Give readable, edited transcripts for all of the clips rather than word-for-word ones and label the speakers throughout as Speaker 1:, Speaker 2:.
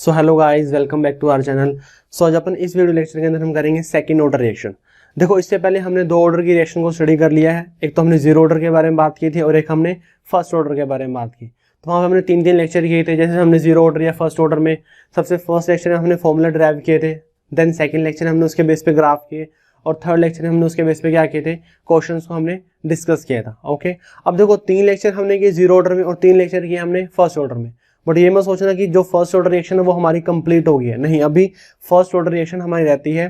Speaker 1: So hello guys, welcome back to our channel. So आज अपन इस वीडियो लेक्चर के अंदर हम करेंगे सेकंड ऑर्डर रिएक्शन। देखो, इससे पहले हमने दो ऑर्डर की रिएक्शन को स्टडी कर लिया है। एक तो हमने जीरो ऑर्डर के बारे में बात की थी और एक हमने फर्स्ट ऑर्डर के बारे में बात की। तो वहाँ हमने तीन लेक्चर किए थे। जैसे हमने जीरो ऑर्डर या फर्स्ट ऑर्डर में सबसे फर्स्ट लेक्चर में हमने फॉर्मूला ड्राइव किए थे, देन सेकेंड लेक्चर हमने उसके बेस पे ग्राफ किए और थर्ड लेक्चर हमने उसके बेस पे क्या किए थे, क्वेश्चंस को हमने डिस्कस किया था। ओके, अब देखो तीन लेक्चर हमने किए जीरो ऑर्डर में और तीन लेक्चर किए हमने फर्स्ट ऑर्डर में। बट ये मत सोचना कि जो फर्स्ट ऑर्डर रिएक्शन है वो हमारी कंप्लीट हो गई है, नहीं, अभी फर्स्ट ऑर्डर रिएक्शन हमारी रहती है।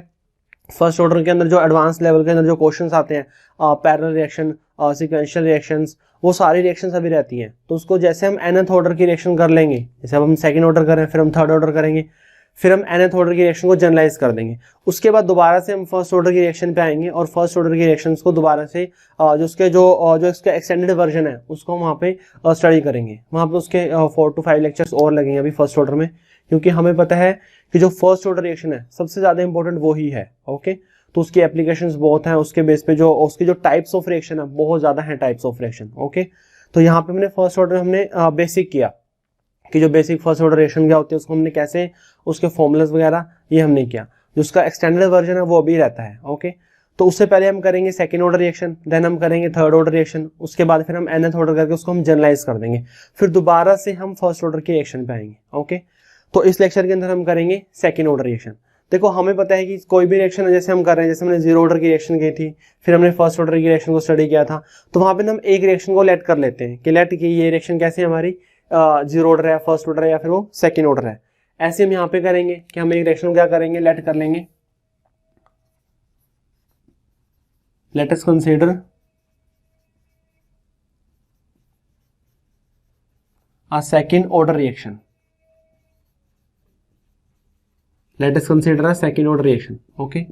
Speaker 1: फर्स्ट ऑर्डर के अंदर जो एडवांस लेवल के अंदर जो क्वेश्चंस आते हैं, पैरेलल रिएक्शन, सीक्वेंशियल रिएक्शंस, वो सारी रिएक्शंस अभी रहती हैं। तो उसको जैसे हम nth ऑर्डर की रिएक्शन कर लेंगे, जैसे अब हम सेकंड ऑर्डर करें, फिर हम थर्ड ऑर्डर करेंगे, फिर हम nth ऑर्डर की रिएक्शन को जनरलाइज कर देंगे। उसके बाद दोबारा से हम फर्स्ट ऑर्डर की रिएक्शन पे आएंगे और फर्स्ट ऑर्डर की रिएक्शंस को दोबारा से जो इसका एक्सटेंडेड वर्जन है उसको हम वहाँ पे स्टडी करेंगे। वहाँ पे उसके 4 to 5 लेक्चर्स और लगेंगे अभी फर्स्ट ऑर्डर में, क्योंकि हमें पता है कि जो फर्स्ट ऑर्डर रिएक्शन है सबसे ज़्यादा इंपॉर्टेंट वो ही है। ओके, तो उसकी एप्लीकेशंस बहुत हैं, उसके बेस पे जो उसकी जो टाइप्स ऑफ रिएक्शन है बहुत ज़्यादा है, टाइप्स ऑफ रिएक्शन। ओके, तो यहाँ पे हमने फर्स्ट ऑर्डर हमने बेसिक किया कि जो बेसिक फर्स्ट ऑर्डर रिएक्शन क्या होती है उसको हमने कैसे, उसके फॉर्मूलाज वगैरह ये हमने किया। जो उसका एक्सटेंडेड वर्जन है वो अभी रहता है। ओके, तो उससे पहले हम करेंगे सेकंड ऑर्डर रिएक्शन, देन हम करेंगे थर्ड ऑर्डर रिएक्शन, उसके बाद फिर हम nth ऑर्डर करके उसको हम जनरलाइज कर देंगे, फिर दोबारा से हम फर्स्ट ऑर्डर के रिएक्शन पे आएंगे। ओके, तो इस लेक्चर के अंदर हम करेंगे सेकंड ऑर्डर रिएक्शन। देखो, हमें पता है कि कोई भी रिएक्शन है जैसे हम कर रहे हैं, जैसे हमने जीरो ऑर्डर की रिएक्शन की थी, फिर हमने फर्स्ट ऑर्डर की रिएक्शन को स्टडी किया था, तो वहां पे हम एक रिएक्शन को लेट कर लेते हैं कि लेट की ये रिएक्शन कैसे हमारी जीरो ऑर्डर है, फर्स्ट ऑर्डर है या फिर वो सेकंड ऑर्डर है। ऐसे हम यहाँ पे करेंगे कि हम एक रिएक्शन को क्या करेंगे, लेट कर लेंगे। Let us consider a second order reaction. Let us consider a second order reaction. Okay,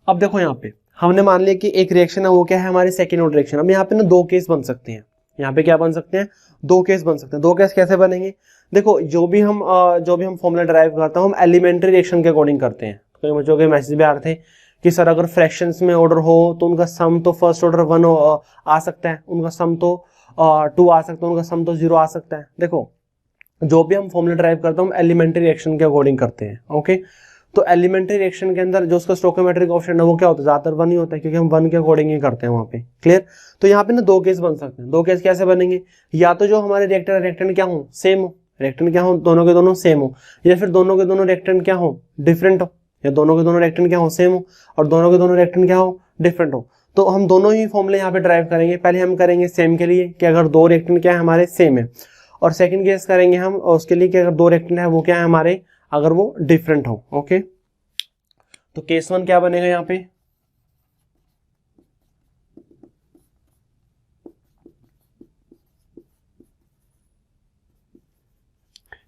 Speaker 1: अब देखो यहाँ पे हमने मान लिया कि एक रिएक्शन है वो क्या है, हमारी सेकंड ऑर्डर रिएक्शन। अब यहाँ पे ना दो केस बन सकते हैं। यहाँ पे क्या बन सकते हैं, दो केस बन सकते हैं। दो केस कैसे बनेंगे, देखो जो भी हम फॉर्मूला ड्राइव करता हूँ हम एलिमेंट्री रिएक्शन के अकॉर्डिंग करते हैं। कई बच्चों के मैसेज भी आ रहे थे कि सर अगर फ्रैक्शंस में ऑर्डर हो तो उनका सम तो फर्स्ट ऑर्डर 1 आ सकता है, उनका सम तो 2 आ सकता है, उनका सम तो 0 आ सकता है। देखो, जो भी हम फॉर्मूला ड्राइव करते हैं हम एलिमेंट्री रिएक्शन के अकॉर्डिंग करते हैं। ओके, तो एलिमेंट्री रिएक्शन के अंदर जो उसका स्टोइकोमेट्रिक कोएफिशिएंट है वो क्या होता है, ज्यादातर 1 ही होता है, क्योंकि हम 1 के अकॉर्डिंग ही करते हैं वहां पे। क्लियर, तो यहाँ पे ना दो केस बन सकते हैं। दो केस कैसे बनेंगे, या तो जो हमारे रिएक्टर रिएक्टेंट क्या हो, सेम हो, रिएक्टेंट क्या हो, दोनों के दोनों सेम हो, या फिर दोनों के दोनों रिएक्टेंट क्या हो, डिफरेंट हो, या दोनों के दोनों रिएक्टेंट क्या हो, सेम हो, और दोनों के दोनों रिएक्टेंट क्या हो, डिफरेंट हो। तो हम दोनों ही फॉर्मूले यहाँ पे ड्राइव करेंगे। पहले हम करेंगे सेम के लिए कि अगर दो रिएक्टेंट क्या है हमारे सेम है, और सेकंड केस करेंगे हम उसके लिए कि अगर दो रिएक्टेंट है वो क्या है हमारे, अगर वो डिफरेंट हो। ओके, तो केस 1 क्या बनेगा यहाँ पे,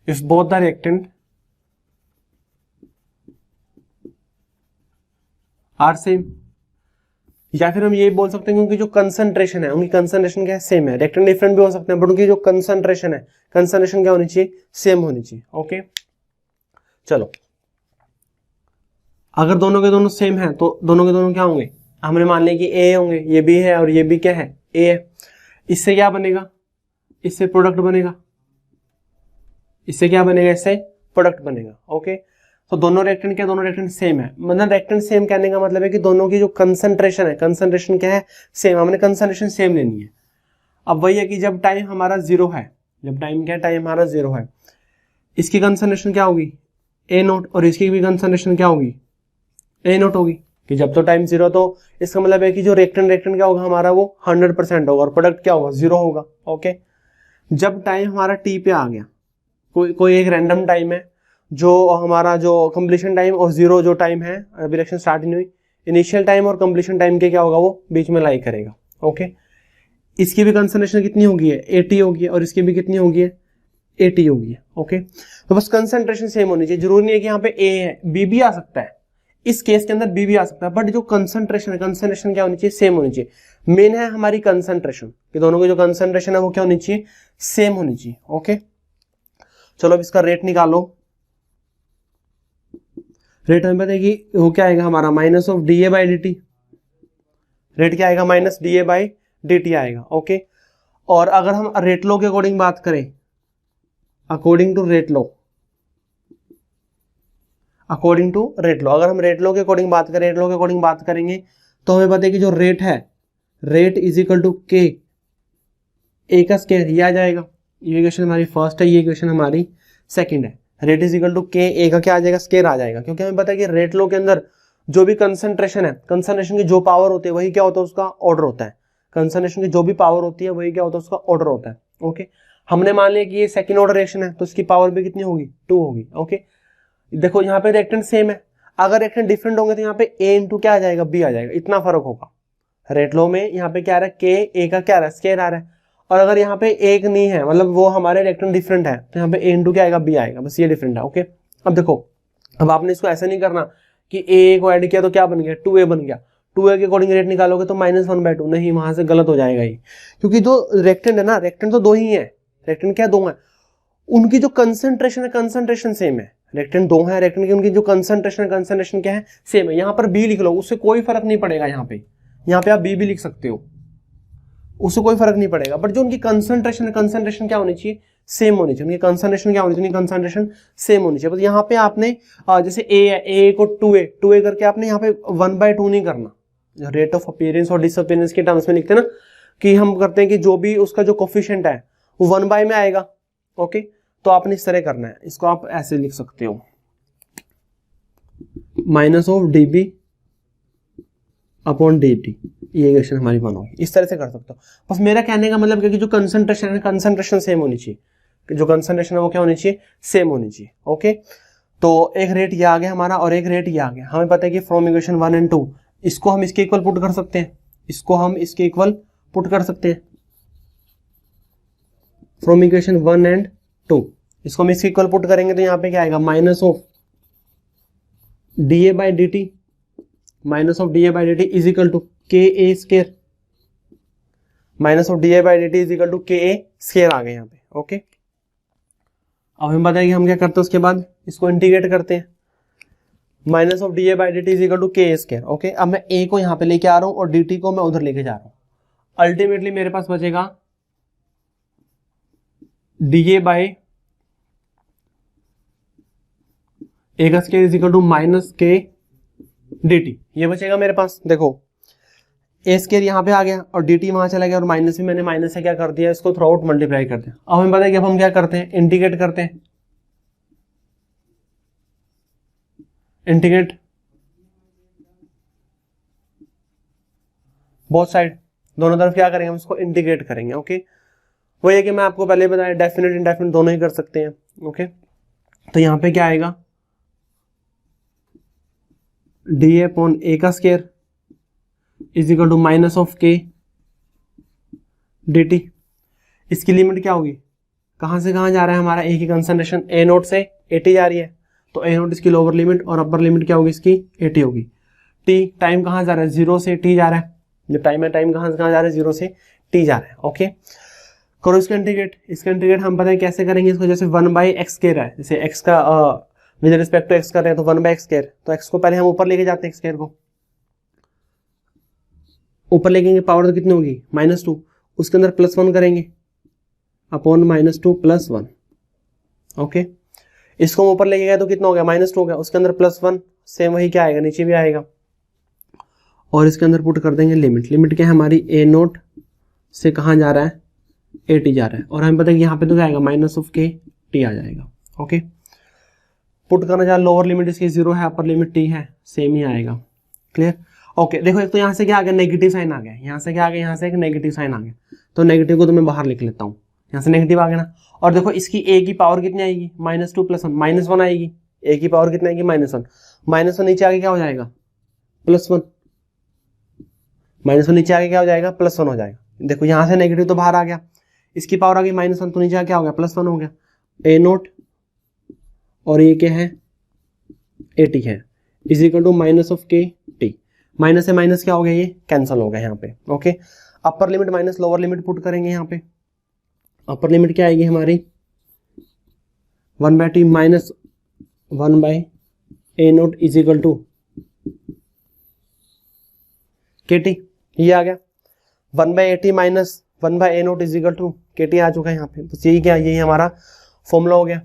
Speaker 1: if both the reactant are same, या फिर हम ये बोल सकते हैं क्योंकि जो कंसंट्रेशन है उनकी कंसंट्रेशन क्या है, सेम है। रिएक्टेंट डिफरेंट भी हो सकते हैं बट उनकी जो कंसंट्रेशन है, कंसंट्रेशन क्या होनी चाहिए, सेम होनी चाहिए। ओके, चलो, अगर दोनों के दोनों सेम है तो दोनों के दोनों क्या होंगे, हमने मान लिया कि ए होंगे, ये भी है और ये भी क्या है, ए है। इससे क्या बनेगा, इससे प्रोडक्ट बनेगा, इससे क्या बनेगा, इससे प्रोडक्ट बनेगा। ओके, तो दोनों रिएक्टेंट क्या, दोनों रिएक्टेंट सेम है। मतलब रिएक्टेंट सेम कहने का मतलब है कि दोनों की जो कंसंट्रेशन है, कंसंट्रेशन क्या है, सेम। हमने कंसंट्रेशन सेम लेनी है। अब वही है कि जब टाइम हमारा 0 है, जब टाइम क्या है, टाइम हमारा 0 है, इसकी कंसंट्रेशन क्या होगी, ए नोट, और इसकी भी कंसंट्रेशन क्या होगी, ए नोट होगी। कि जब तो टाइम 0 तो इसका मतलब है कि जो रिएक्टेंट क्या होगा हमारा वो 100% होगा और प्रोडक्ट क्या होगा, 0 होगा। ओके, जब टाइम हमारा टी पे आ गया, कोई एक रैंडम टाइम है जो हमारा जो कंप्लीशन टाइम और 0 जो टाइम है, अभी रिएक्शन स्टार्ट नहीं हुई, इनिशियल टाइम और कंप्लीशन टाइम के क्या होगा, वो बीच में लाई करेगा। ओके, इसकी भी कंसंट्रेशन कितनी होगी है, 80 होगी, और इसकी भी कितनी होगी है, 80 होगी है। ओके, तो बस कंसंट्रेशन सेम होनी चाहिए। जरूरी नहीं है कि यहाँ पे ए है, बी भी आ सकता है, इस केस के अंदर बी भी आ सकता है, बट जो कंसंट्रेशन है, कंसंट्रेशन क्या होनी चाहिए, सेम होनी चाहिए। मेन है हमारी कंसंट्रेशन, कि दोनों की जो कंसंट्रेशन है वो क्या होनी चाहिए, सेम होनी चाहिए। ओके, चलो अब इसका रेट निकालो। रेट हमें पता है कि वो क्या आएगा हमारा, minus of d A by d t. Rate क्या आएगा, minus d A by d t आएगा। ओके, और अगर हम रेट लो के अकॉर्डिंग बात करें, according to rate law, according to rate law. अगर हम रेट लॉ के अकॉर्डिंग बात करें, रेट लॉ के अकॉर्डिंग बात करेंगे तो हमें पता है कि जो रेट है, रेट इज इक्वल टू के ए का स्क्वायर, ये आ जाएगा। ये इक्वेशन हमारी फर्स्ट है, ये इक्वेशन हमारी सेकंड है। रेट इज इक्वल टू के ए का क्या आ जाएगा, स्क्वायर आ जाएगा, क्योंकि हमें पता है कि रेट लॉ के अंदर जो भी कंसंट्रेशन है, कंसंट्रेशन की जो पावर होती है वही क्या होता है, उसका ऑर्डर होता है। कंसंट्रेशन की जो भी पावर होती है वही क्या होता है, उसका ऑर्डर होता है। ओके, हमने मान लिया कि ये सेकंड ऑर्डर रिएक्शन है तो इसकी पावर भी कितनी होगी, 2 होगी। ओके, देखो यहाँ पे रिएक्टेंट सेम है, अगर रिएक्टेंट डिफरेंट होंगे तो यहाँ पे ए इंटू क्या आ जाएगा, बी आ जाएगा, इतना फर्क होगा। रेट लॉ में यहाँ पे क्या आ रहा है, के ए का क्या आ रहा है, स्क्वायर आ रहा है। और अगर यहाँ पे एक नहीं है, मतलब वो हमारे रिएक्टेंट डिफरेंट है, तो यहाँ पे ए इंटू क्या आएगा, बी आएगा, बस ये डिफरेंट है। ओके, अब देखो, अब आपने इसको ऐसा नहीं करना कि ए को ऐड किया तो क्या बन गया, 2a बन गया, 2a के अकॉर्डिंग रेट निकालोगे तो -1/2, नहीं, वहां से गलत हो जाएगा ये, क्योंकि जो रेक्टेंट है ना, रेक्टेंट तो 2 ही है, रेक्टेंट क्या 2 है, उनकी जो कंसंट्रेशन है, कंसंट्रेशन सेम है। रेक्टेंट 2 है, रेक्टेंट की उनकी जो कंसंट्रेशन है, कंसंट्रेशन क्या है, सेम है। यहाँ पर बी लिख लो, उससे कोई फर्क नहीं पड़ेगा। यहाँ पे आप बी भी लिख सकते हो, उससे कोई फर्क नहीं पड़ेगा। बट जो उनकी कंसंट्रेशन है, कंसंट्रेशन क्या होनी चाहिए, सेम होनी चाहिए। उनकी कंसंट्रेशन क्या होनी चाहिए, कंसंट्रेशन सेम होनी चाहिए। बस यहाँ पे आपने जैसे ए है, ए को 2a करके आपने यहाँ पे 1/2 नहीं करना। रेट ऑफ अपीयरेंस और डिसअपीयरेंस के टर्म्स में लिखते हैं ना, कि हम करते हैं कि जो भी उसका जो कोफिशिएंट है वो 1/, में आएगा। ओके, तो आपने इस तरह करना है, इसको आप ऐसे लिख सकते हो, -dB अपॉन dt, ये इक्वेशन हमारी 1 होगी। इस तरह से कर सकते हो। बस मेरा कहने का मतलब कि जो कंसंट्रेशन है, कंसंट्रेशन सेम होनी चाहिए, जो कंसंट्रेशन है वो क्या होनी चाहिए, सेम होनी चाहिए। ओके, तो एक रेट ये आ गया हमारा और एक रेट ये आ गया। हमें पता है कि फ्रॉम इक्वेशन 1 एंड 2 इसको हम इसके इक्वल पुट कर सकते हैं, इसको हम इसके इक्वल पुट कर सकते हैं। फ्रॉम इक्वेशन 1 एंड 2 इसको हम इसके इक्वल पुट करेंगे तो यहाँ पे क्या आएगा, -dA/dt, -dA/dt is equal to KA square, -dA/dt is equal to KA square आ गए यहाँ पे। ओके, अब हमें पता है कि हम क्या करते हैं, उसके बाद इसको इंटीग्रेट करते हैं, -dA/dt is equal to KA square. Okay, अब मैं A को यहाँ पे लेके आ रहा हूँ और dt को मैं उधर लेके जा रहा हूँ। अल्टीमेटली मेरे पास बचेगा dA बाई A का square is equal to -K dt, ये बचेगा मेरे पास। देखो ए स्क्वायर यहाँ पे आ गया और dt वहां चला गया, और माइनस भी मैंने माइनस से क्या कर दिया, इसको थ्रू आउट मल्टीप्लाई कर दिया। अब हमें पता है कि अब हम क्या करते हैं, इंटीग्रेट करते हैं, इंटीग्रेट बोथ साइड, दोनों तरफ क्या करेंगे, हम इसको इंटीग्रेट करेंगे। ओके, वही है कि मैं आपको पहले बताया, डेफिनेट इंडेफिनेट दोनों ही कर सकते हैं। ओके, तो यहाँ पे क्या आएगा, dA अपॉन A का square is equal to -K dt। इसकी लिमिट क्या होगी, कहां से कहां जा रहा है हमारा A की कंसंट्रेशन, A0 से AT जा रही है, तो A0 इसकी लोअर लिमिट और अपर लिमिट क्या होगी, इसकी AT होगी। T टाइम कहां जा रहा है, 0 से T जा रहा है, जो टाइम है, टाइम कहां से कहां जा रहा है, 0 से T जा रहा है। ओके, करो इसका इंटीग्रेट। इसका इंटीग्रेट हम पता है कैसे करेंगे इसको, जैसे 1/x स्क्वायर है, जैसे x का विद रिस्पेक्ट टू x कर रहे हैं तो 1/x स्क्वायर, तो x को पहले हम ऊपर लेके जाते हैं, स्क्वायर को ऊपर लेके पावर तो कितनी होगी, -2, उसके अंदर +1 करेंगे अपॉन -2 + 1। ओके, इसको हम ऊपर लेके गए तो कितना हो गया, -2 हो गया, उसके अंदर +1, सेम वही क्या आएगा, नीचे भी आएगा, और इसके अंदर पुट कर देंगे लिमिट। लिमिट क्या है हमारी, A0 से कहाँ जा रहा है, AT जा रहा है, और हमें पता है कि यहाँ पे तो क्या आएगा, -K T आ जाएगा। ओके, पुट करना चाहे, लोअर लिमिट इसकी 0 है, अपर लिमिट T है, सेम ही आएगा। क्लियर। ओके, देखो एक तो यहाँ से क्या आ गया, नेगेटिव साइन आ गया, यहाँ से क्या आ गया, यहाँ से एक नेगेटिव साइन आ गया, तो नेगेटिव को तो मैं बाहर लिख लेता हूँ, यहाँ से नेगेटिव आ गया ना। और देखो इसकी A की पावर कितनी आएगी, -2 + 1, -1 आएगी। A की पावर कितनी आएगी, -1, -1 नीचे आगे क्या हो जाएगा, +1, -1 नीचे आगे क्या हो जाएगा, +1 हो जाएगा। देखो यहाँ से नेगेटिव तो बाहर आ गया, इसकी पावर आ गई -1, तो नीचे क्या हो गया, +1 हो गया। A0 और ये क्या है, AT है, is equal to -K T। Minus से माइनस क्या हो गया, ये कैंसिल हो गया यहाँ पे। Okay, upper limit minus lower limit put करेंगे यहाँ पे। अपर लिमिट क्या आएगी हमारी, 1/T minus 1/A0 is equal to KT, ये आ गया। 1/AT minus 1/A0 is equal to KT आ चुका है यहाँ पे। बस यही क्या, यही हमारा फॉर्मूला हो गया।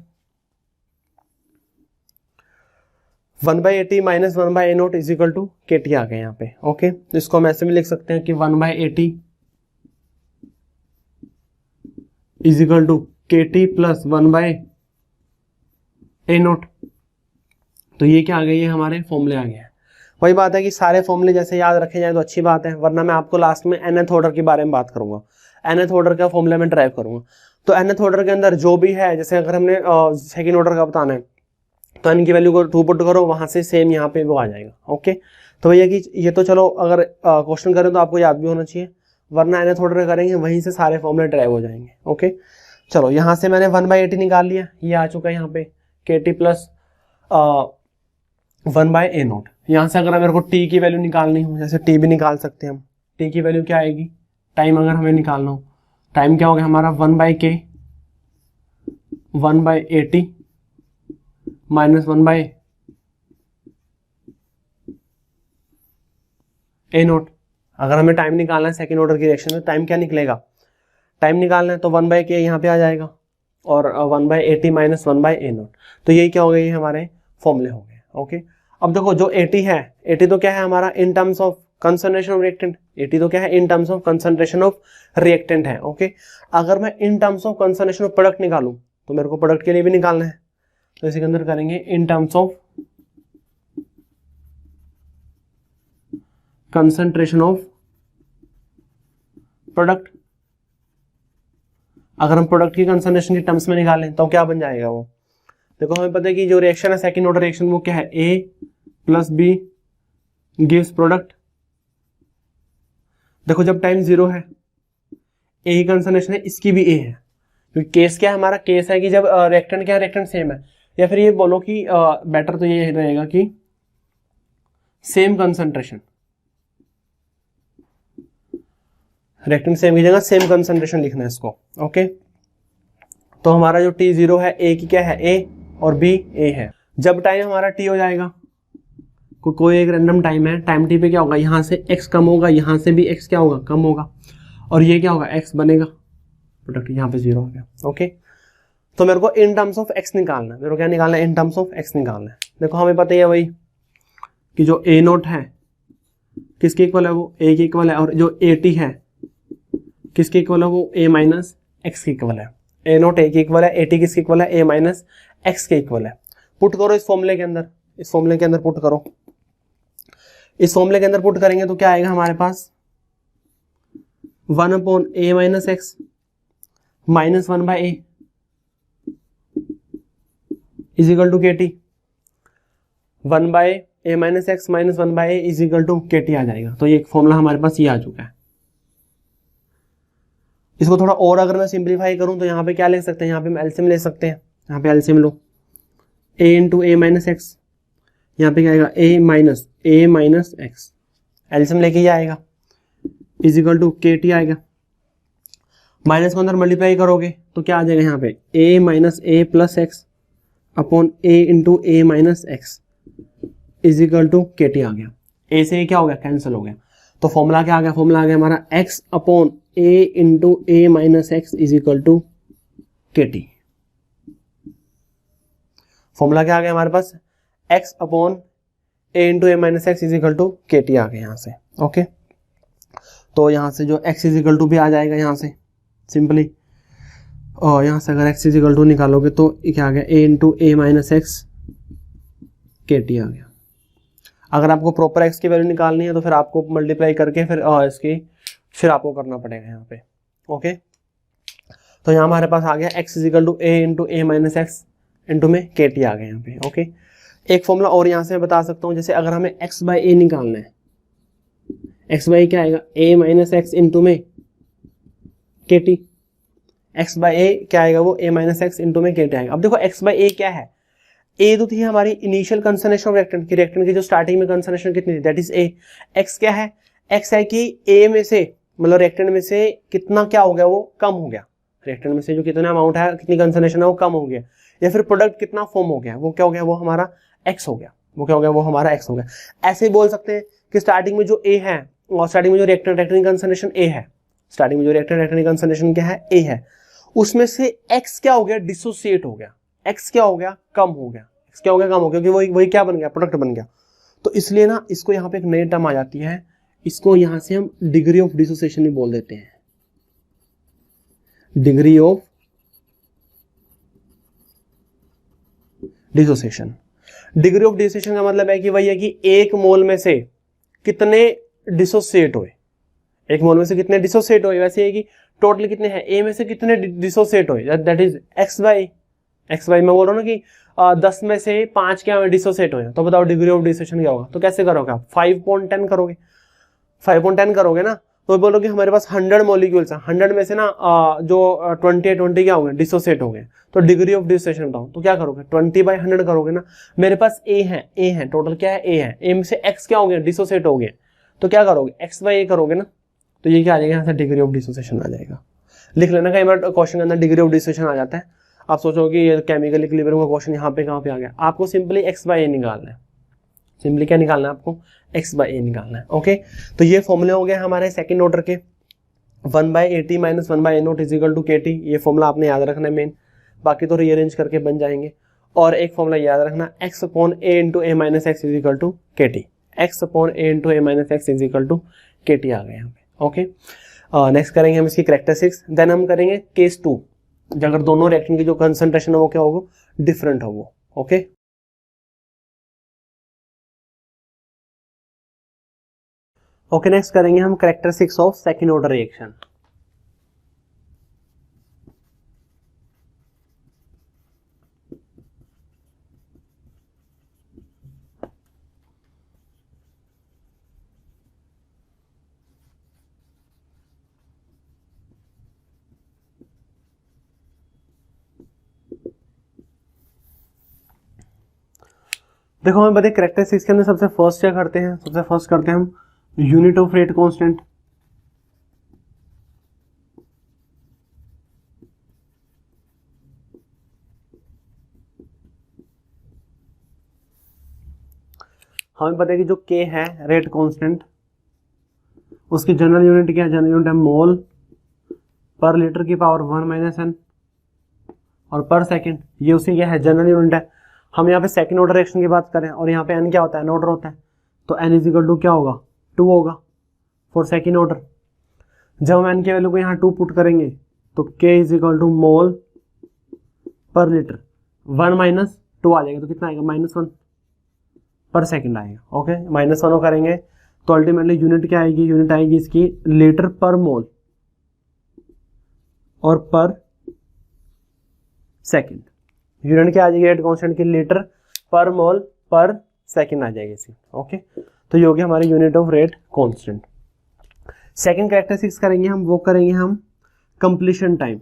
Speaker 1: 1/80 minus 1/a0 is equal to KT आ गया यहाँ पे। ओके, इसको हम ऐसे भी लिख सकते हैं कि 1/80 is equal to KT plus 1/a0। तो ये क्या आ गया, ये हमारे फॉर्मूले आ गए हैं। वही बात है कि सारे फॉर्मूले जैसे याद रखे जाए तो अच्छी बात है, वरना मैं आपको लास्ट में nth ऑर्डर के बारे में बात करूंगा। nth ऑर्डर का फॉर्मूला मैं ड्राइव करूंगा। तो nth ऑर्डर के अंदर जो भी है, जैसे अगर हमने सेकंड ऑर्डर का बताना है तो n की वैल्यू को 2 पुट करो, वहां से सेम यहाँ पे वो आ जाएगा। ओके, तो भैया कि ये तो चलो अगर क्वेश्चन करें तो आपको याद भी होना चाहिए, वरना nth ऑर्डर करेंगे वहीं से सारे फॉर्मूले ड्राइव हो जाएंगे। ओके, चलो यहाँ से मैंने 1/80 निकाल लिया, ये आ चुका है यहाँ पे KT प्लस 1/a0। यहाँ से अगर मेरे को t की वैल्यू निकालनी हो, जैसे t भी निकाल सकते हैं हम, t की वैल्यू क्या आएगी, टाइम अगर हमें निकालना हो, टाइम क्या हो गया हमारा 1/k 1/80 माइनस 1/a0। अगर हमें टाइम निकालना है सेकेंड ऑर्डर की रिएक्शन में, टाइम क्या निकलेगा, टाइम निकालना है तो 1/k यहाँ पे आ जाएगा और 1/80 माइनस 1/a0। तो यही क्या हो गया, ये हमारे फॉर्मूले हो गए। ओके, अब देखो जो 80 है, 80 तो क्या है हमारा in terms of concentration of reactant, 80 तो क्या है in terms of concentration of reactant है। ओके, अगर मैं in terms of concentration of product निकालूं तो मेरे को प्रोडक्ट के लिए भी निकालना है, तो इसके अंदर करेंगे in terms of concentration of product. अगर हम प्रोडक्ट की कंसंट्रेशन के टर्म्स में निकालें तो क्या बन जाएगा वो, देखो हमें पता है कि जो रिएक्शन है सेकंड ऑर्डर रिएक्शन वो क्या है, A plus B gives product. देखो जब टाइम 0 है, A की कंसंट्रेशन है, इसकी भी A है, क्योंकि केस क्या है हमारा, केस है कि जब रिएक्टेंट क्या है, रिएक्टेंट सेम है, या फिर ये बोलो कि बेटर तो ये रहेगा कि सेम कंसंट्रेशन, रिएक्टेंट सेम की जगह सेम कंसंट्रेशन लिखना है इसको। ओके, तो हमारा जो T0 है, A की क्या है A और B A है। जब टाइम हमारा T हो जाएगा, कोई एक रैंडम टाइम है, टाइम T पे क्या होगा, यहां से X कम होगा, यहां से भी X क्या होगा, कम होगा, और ये क्या होगा X बनेगा, प्रोडक्ट यहाँ पे 0 हो गया। ओके, तो मेरे को इन टर्म्स ऑफ X निकालना है, मेरे को क्या निकालना है, इन टर्म्स ऑफ X निकालना है। देखो हमें पता ही है भाई कि जो A0 है किसके इक्वल है, वो A के इक्वल है, और जो AT है किसके इक्वल है, वो A माइनस X के इक्वल है। A0 A के इक्वल है, AT किसके इक्वल है, A माइनस X के इक्वल है। पुट करो इस फॉर्मूले के अंदर, इस फॉर्मूले के अंदर पुट करो, इस फॉर्मूले के अंदर पुट करेंगे तो क्या आएगा हमारे पास, 1/A minus X minus 1/A is equal to KT। 1/A minus X minus 1/A is equal to KT आ जाएगा। तो ये एक फॉर्मूला हमारे पास ये आ चुका है। इसको थोड़ा और अगर मैं सिंप्लीफाई करूं तो यहाँ पे क्या लिख सकते हैं, यहाँ पे हम एलसीएम ले सकते हैं, यहाँ पे LCM low, A into A minus x, यहाँ पे क्या आएगा A माइनस एक्स, एलसीएम लेके ये आएगा इज इक्वल टू KT आएगा। माइनस को अंदर मल्टीप्लाई करोगे तो क्या आ जाएगा, यहाँ पे A minus A plus x upon A into A minus x is equal to KT आ गया। A से क्या हो गया, कैंसिल हो गया। तो फॉर्मूला क्या आ गया, फॉर्मूला आ गया हमारा x upon A into A minus x is equal to KT। Formula क्या आ गया हमारे पास, x upon A into A minus x is equal to KT आ गया यहाँ से। ओके, तो यहाँ से जो x इज इक्वल टू भी आ जाएगा यहाँ से सिंपली, और यहाँ से अगर x इज इक्वल टू निकालोगे तो क्या आ गया, A into A minus x KT आ गया। अगर आपको प्रॉपर x की वैल्यू निकालनी है तो फिर आपको मल्टीप्लाई करके फिर आपको करना पड़ेगा यहाँ पे। ओके, तो यहाँ हमारे पास आ गया x is equal to A into A minus x into में KT आ गया यहाँ पे। ओके, एक फॉर्मूला और यहाँ से मैं बता सकता हूँ, जैसे अगर हमें x बाई A निकालना है, x बाई क्या आएगा, A माइनस एक्स इंटू में KT, x बाई A क्या आएगा, वो A माइनस एक्स इंटू में KT आएगा। अब देखो x बाई A क्या है, A तो थी हमारी इनिशियल कंसंट्रेशन ऑफ रिएक्टेंट की, रिएक्टेंट की जो स्टार्टिंग में कंसंट्रेशन कितनी थी, दैट इज A। x क्या है, x है कि A में से मतलब रिएक्टेंट में से कितना क्या हो गया, वो कम हो गया, रिएक्टेंट में से जो कितना अमाउंट है, कितनी कंसंट्रेशन है वो कम हो गया, या फिर प्रोडक्ट कितना फॉर्म हो गया, वो क्या हो गया, वो हमारा x हो गया, वो क्या हो गया, वो हमारा x हो गया। ऐसे ही बोल सकते हैं कि स्टार्टिंग में जो A है और स्टार्टिंग में जो रिएक्टेंट कंसंट्रेशन A है, स्टार्टिंग में जो रिएक्टेंट कंसंट्रेशन क्या है, A है, उसमें से x क्या हो गया, डिसोसिएट हो गया, x क्या हो गया, कम हो गया, x क्या हो गया, कम हो गया, क्योंकि वही वही क्या बन गया, प्रोडक्ट बन गया। तो इसलिए ना इसको यहाँ पे एक नई टर्म आ जाती है, इसको यहाँ से हम डिग्री ऑफ डिसोसिएशन भी बोल देते हैं, degree of dissociation. Degree of dissociation का मतलब है कि वही है कि एक मोल में से कितने डिसोसिएट हुए, एक मोल में से कितने डिसोसिएट हुए, वैसे है कि टोटल कितने हैं, ए में से कितने डिसोसिएट हुए, दैट इज एक्स बाई मैं बोल रहा हूँ ना कि 10 में से 5 क्या डिसोसिएट हुए, तो बताओ डिग्री ऑफ डिसोसिएशन क्या होगा। तो कैसे करोगे आप, 5.10 करोगे, 5.10 करोगे ना, तो बोलोगे हमारे पास 100 मॉलिक्यूल्स हैं, 100 में से ना जो 20 क्या हो गए, डिसोसिएट हो गए, तो डिग्री ऑफ डिसोसिएशन बताओ, तो क्या करोगे, 20/100 करोगे ना। मेरे पास ए है टोटल क्या है, ए है, ए में से एक्स क्या हो गया, डिसोसिएट हो गए, तो क्या करोगे, x/a करोगे ना, तो ये क्या आ जाएगा, यहाँ से डिग्री ऑफ डिसोसिएशन आ जाएगा। लिख लेना, कई बार क्वेश्चन के अंदर डिग्री ऑफ डिसोसिएशन आ जाता है, आप सोचोगे ये केमिकल इक्विलिब्रियम का क्वेश्चन यहाँ पे कहाँ पे आ गया, आपको सिंपली x/a निकालना है, सिंपली क्या निकालना है आपको, x/a निकालना है। ओके, तो ये फॉर्मूले हो गए हमारे सेकंड ऑर्डर के, 1/at minus 1/a0 is equal to kt, ये फॉर्मूला आपने याद रखना है मेन, बाकी तो रीअरेंज करके बन जाएंगे। और एक फॉर्मूला याद रखना, x/a into a minus x is equal to kt, x/a into a minus x is equal to kt आ गए यहाँ पे। ओके, नेक्स्ट करेंगे हम इसकी कैरेक्टरिस्टिक्स, देन हम करेंगे केस 2, अगर दोनों रिएक्शन की जो कंसंट्रेशन है वो क्या होगा, डिफरेंट हो वो। ओके, ओके नेक्स्ट करेंगे हम characteristics of second order reaction. देखो हमें बताइए कैरेक्टरिस्टिक्स के अंदर सबसे फर्स्ट क्या करते हैं, सबसे फर्स्ट करते हैं हम यूनिट ऑफ रेट कांस्टेंट। हमें पता है कि जो K है रेट कांस्टेंट, उसकी जनरल यूनिट क्या है, जनरल यूनिट है मोल पर लीटर की पावर 1 माइनस n, और पर सेकंड ये उसी क्या है, जनरल यूनिट है। हम यहाँ पे सेकंड ऑर्डर रिएक्शन की बात करें और यहाँ पे n क्या होता है, n ऑर्डर होता है, तो n इज इक्वल टू क्या होगा, 2 होगा फॉर सेकंड ऑर्डर। जब हम n के वैल्यू को यहाँ 2 पुट करेंगे तो K इज इक्वल टू मोल पर लीटर 1 माइनस 2 आ जाएगा, तो कितना आएगा, -1 पर सेकंड आएगा। ओके, -1 करेंगे तो अल्टीमेटली यूनिट क्या आएगी, यूनिट आएगी इसकी लीटर पर मोल और पर सेकंड, यूनिट क्या आ जाएगी रेट कांस्टेंट की, लीटर पर मोल पर सेकंड आ जाएगी इसकी। ओके, तो ये हो गया हमारे unit of rate constant. Second characteristics करेंगे हम, वो करेंगे हम completion time.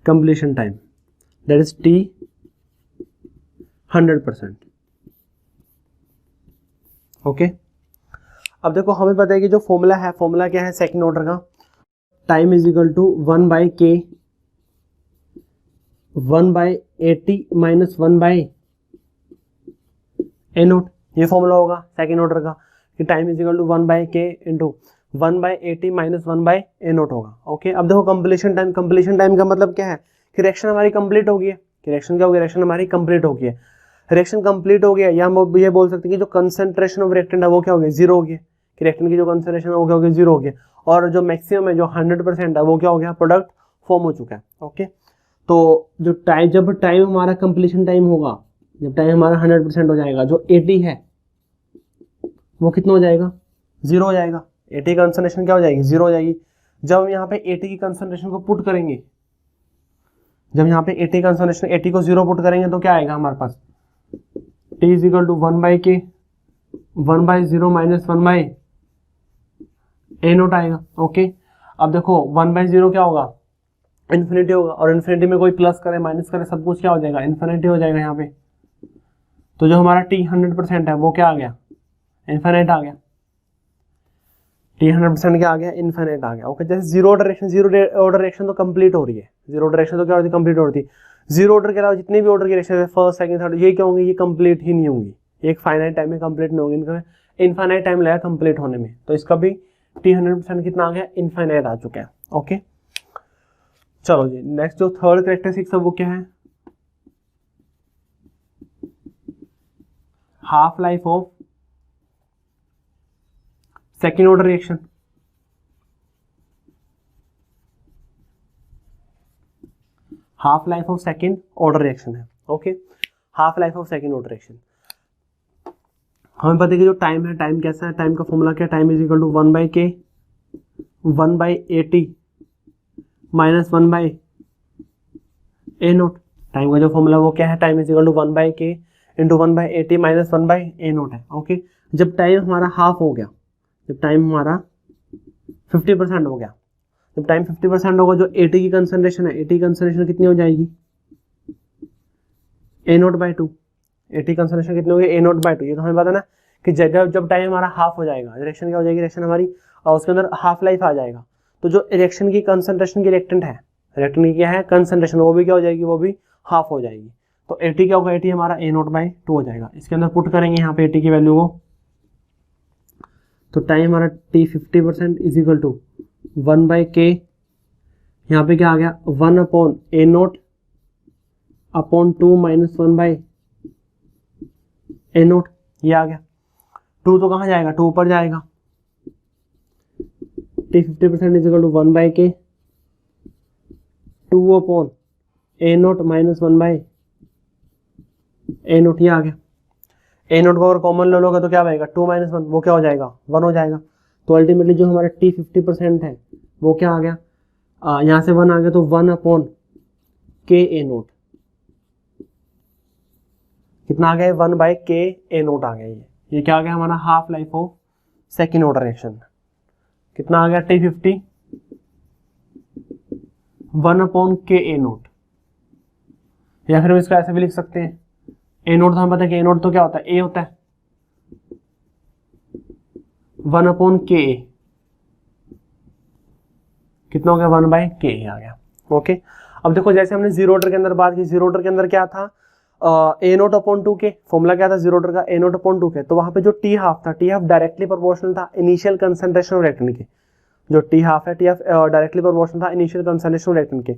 Speaker 1: Completion time that is t 100%। Okay, अब देखो हमें पता है कि जो फॉर्मूला है, फॉर्मूला क्या है सेकंड ऑर्डर का, time is equal to 1/k 1/80 minus 1/a0, ये फॉर्मूला होगा सेकंड ऑर्डर का कि time is equal to 1/k into 1/80 minus 1/a0 होगा। ओके, अब देखो कंप्लीशन टाइम, कंप्लीशन टाइम का मतलब क्या है कि रिएक्शन हमारी कंप्लीट हो गई है, कि रिएक्शन क्या हो गया, रिएक्शन हमारी कंप्लीट हो गई है, रिएक्शन कंप्लीट हो गया, या हम ये बोल सकते हैं कि जो कंसंट्रेशन ऑफ रिएक्टेंट है वो क्या हो गया, 0 हो गया, कि रिएक्टेंट की जो कंसंट्रेशन है वो क्या हो गया, 0 हो गया, और जो मैक्सिमम है जो 100% है वो क्या हो गया, प्रोडक्ट फॉर्म हो चुका है। ओके, तो जो टाइम, जब टाइम हमारा कंप्लीशन टाइम होगा, जब टाइम हमारा 100% हो जाएगा, जो 80 है वो कितना हो जाएगा, 0 हो जाएगा, 80 कंसंट्रेशन क्या हो जाएगी, 0 हो जाएगी। जब हम यहाँ पे 80 की कंसंट्रेशन को पुट करेंगे, जब यहाँ पे 80 कंसंट्रेशन 80 को 0 पुट करेंगे तो क्या आएगा हमारे पास, t is equal to 1/k 1/0 minus 1/a0 आएगा। ओके, अब देखो 1/0 क्या होगा, इन्फिनिटी होगा, और इन्फिनिटी में कोई प्लस करे माइनस करे सब कुछ क्या हो जाएगा, इन्फिनिटी हो जाएगा यहाँ पे। तो जो हमारा t 100% है वो क्या आ गया, इन्फिनिट आ गया, t 100% क्या आ गया, इन्फिनिट आ गया। ओके, जैसे जीरो ऑर्डर रिएक्शन तो कंप्लीट हो रही है, जीरो ऑर्डर रिएक्शन तो क्या होती है, कंप्लीट हो रही है। जीरो ऑर्डर के अलावा जितने भी ऑर्डर की रिएक्शन है, फर्स्ट सेकंड थर्ड, ये क्या होंगे, ये कंप्लीट ही नहीं होंगी, एक फाइनाइट टाइम में कंप्लीट नहीं होंगी, इनका इनफाइनाइट टाइम लगा कंप्लीट होने में, तो इसका भी t 100% कितना आ गया, इनफाइनाइट आ चुका है। ओके, चलो जी, नेक्स्ट जो थर्ड कैरेक्टरिस्टिक्स है वो क्या है, half life of second order reaction. Half life of second order reaction है। Okay, half life of second order reaction. हमें पता है कि जो टाइम है, टाइम कैसा है, टाइम का फॉर्मूला क्या, time is equal to 1/k 1/at minus 1/a0। Time का जो फॉर्मूला वो क्या है, time is equal to 1/k into 1/at minus 1/a0 है। ओके, जब टाइम हमारा हाफ हो गया, जब टाइम हमारा 50% हो गया, जब टाइम 50% होगा, जो AT की कंसंट्रेशन है, AT की कंसंट्रेशन कितनी हो जाएगी, A0/2। AT कंसंट्रेशन कितनी होगी, A0/2। ये तो हमें पता ना कि जब टाइम हमारा हाफ हो जाएगा, रिएक्शन क्या हो जाएगी, रिएक्शन हमारी और उसके अंदर हाफ लाइफ आ जाएगा, तो जो रिएक्शन की कंसंट्रेशन की रिएक्टेंट है, रिएक्टेंट की क्या है कंसंट्रेशन, वो भी क्या हो जाएगी, वो भी हाफ हो जाएगी। तो AT क्या होगा, AT हमारा A0/2 हो जाएगा। इसके अंदर पुट करेंगे यहाँ पे AT की वैल्यू को, तो टाइम हमारा T 50% is equal to 1/k, यहाँ पे क्या आ गया 1/A0/2 माइनस 1/A0, ये आ गया। 2 तो कहाँ जाएगा, 2 ऊपर जाएगा। T 50% is equal to 1/k 2/A0 minus 1/A0, ये आ गया। A0 को अगर कॉमन ले लोगे तो क्या आएगा, 2 - 1, वो क्या हो जाएगा, 1 हो जाएगा। तो अल्टीमेटली जो हमारा T 50% है वो क्या आ गया, यहाँ से 1 आ गया, तो 1/KA0 कितना आ गया, 1/KA0 आ गया। ये क्या आ गया हमारा half life of second order reaction. कितना आ गया, T50 1/KA0, या फिर हम इसको ऐसे भी लिख सकते हैं, A0 तो हम पता है कि A0 तो क्या होता है, A होता है 1/KA, कितना हो गया 1/KA आ गया। ओके, अब देखो जैसे हमने जीरो ऑर्डर के अंदर बात की, जीरो ऑर्डर के अंदर क्या था, A0/2k, फॉर्मूला क्या था जीरो ऑर्डर का, A0/2k। तो वहां पे जो T हाफ था, T हाफ डायरेक्टली प्रोपोर्शनल था इनिशियल कंसंट्रेशन ऑफ रिएक्टेंट के। जो T हाफ है, T हाफ डायरेक्टली प्रोपोर्शनल था इनिशियल कंसंट्रेशन ऑफ रिएक्टेंट के।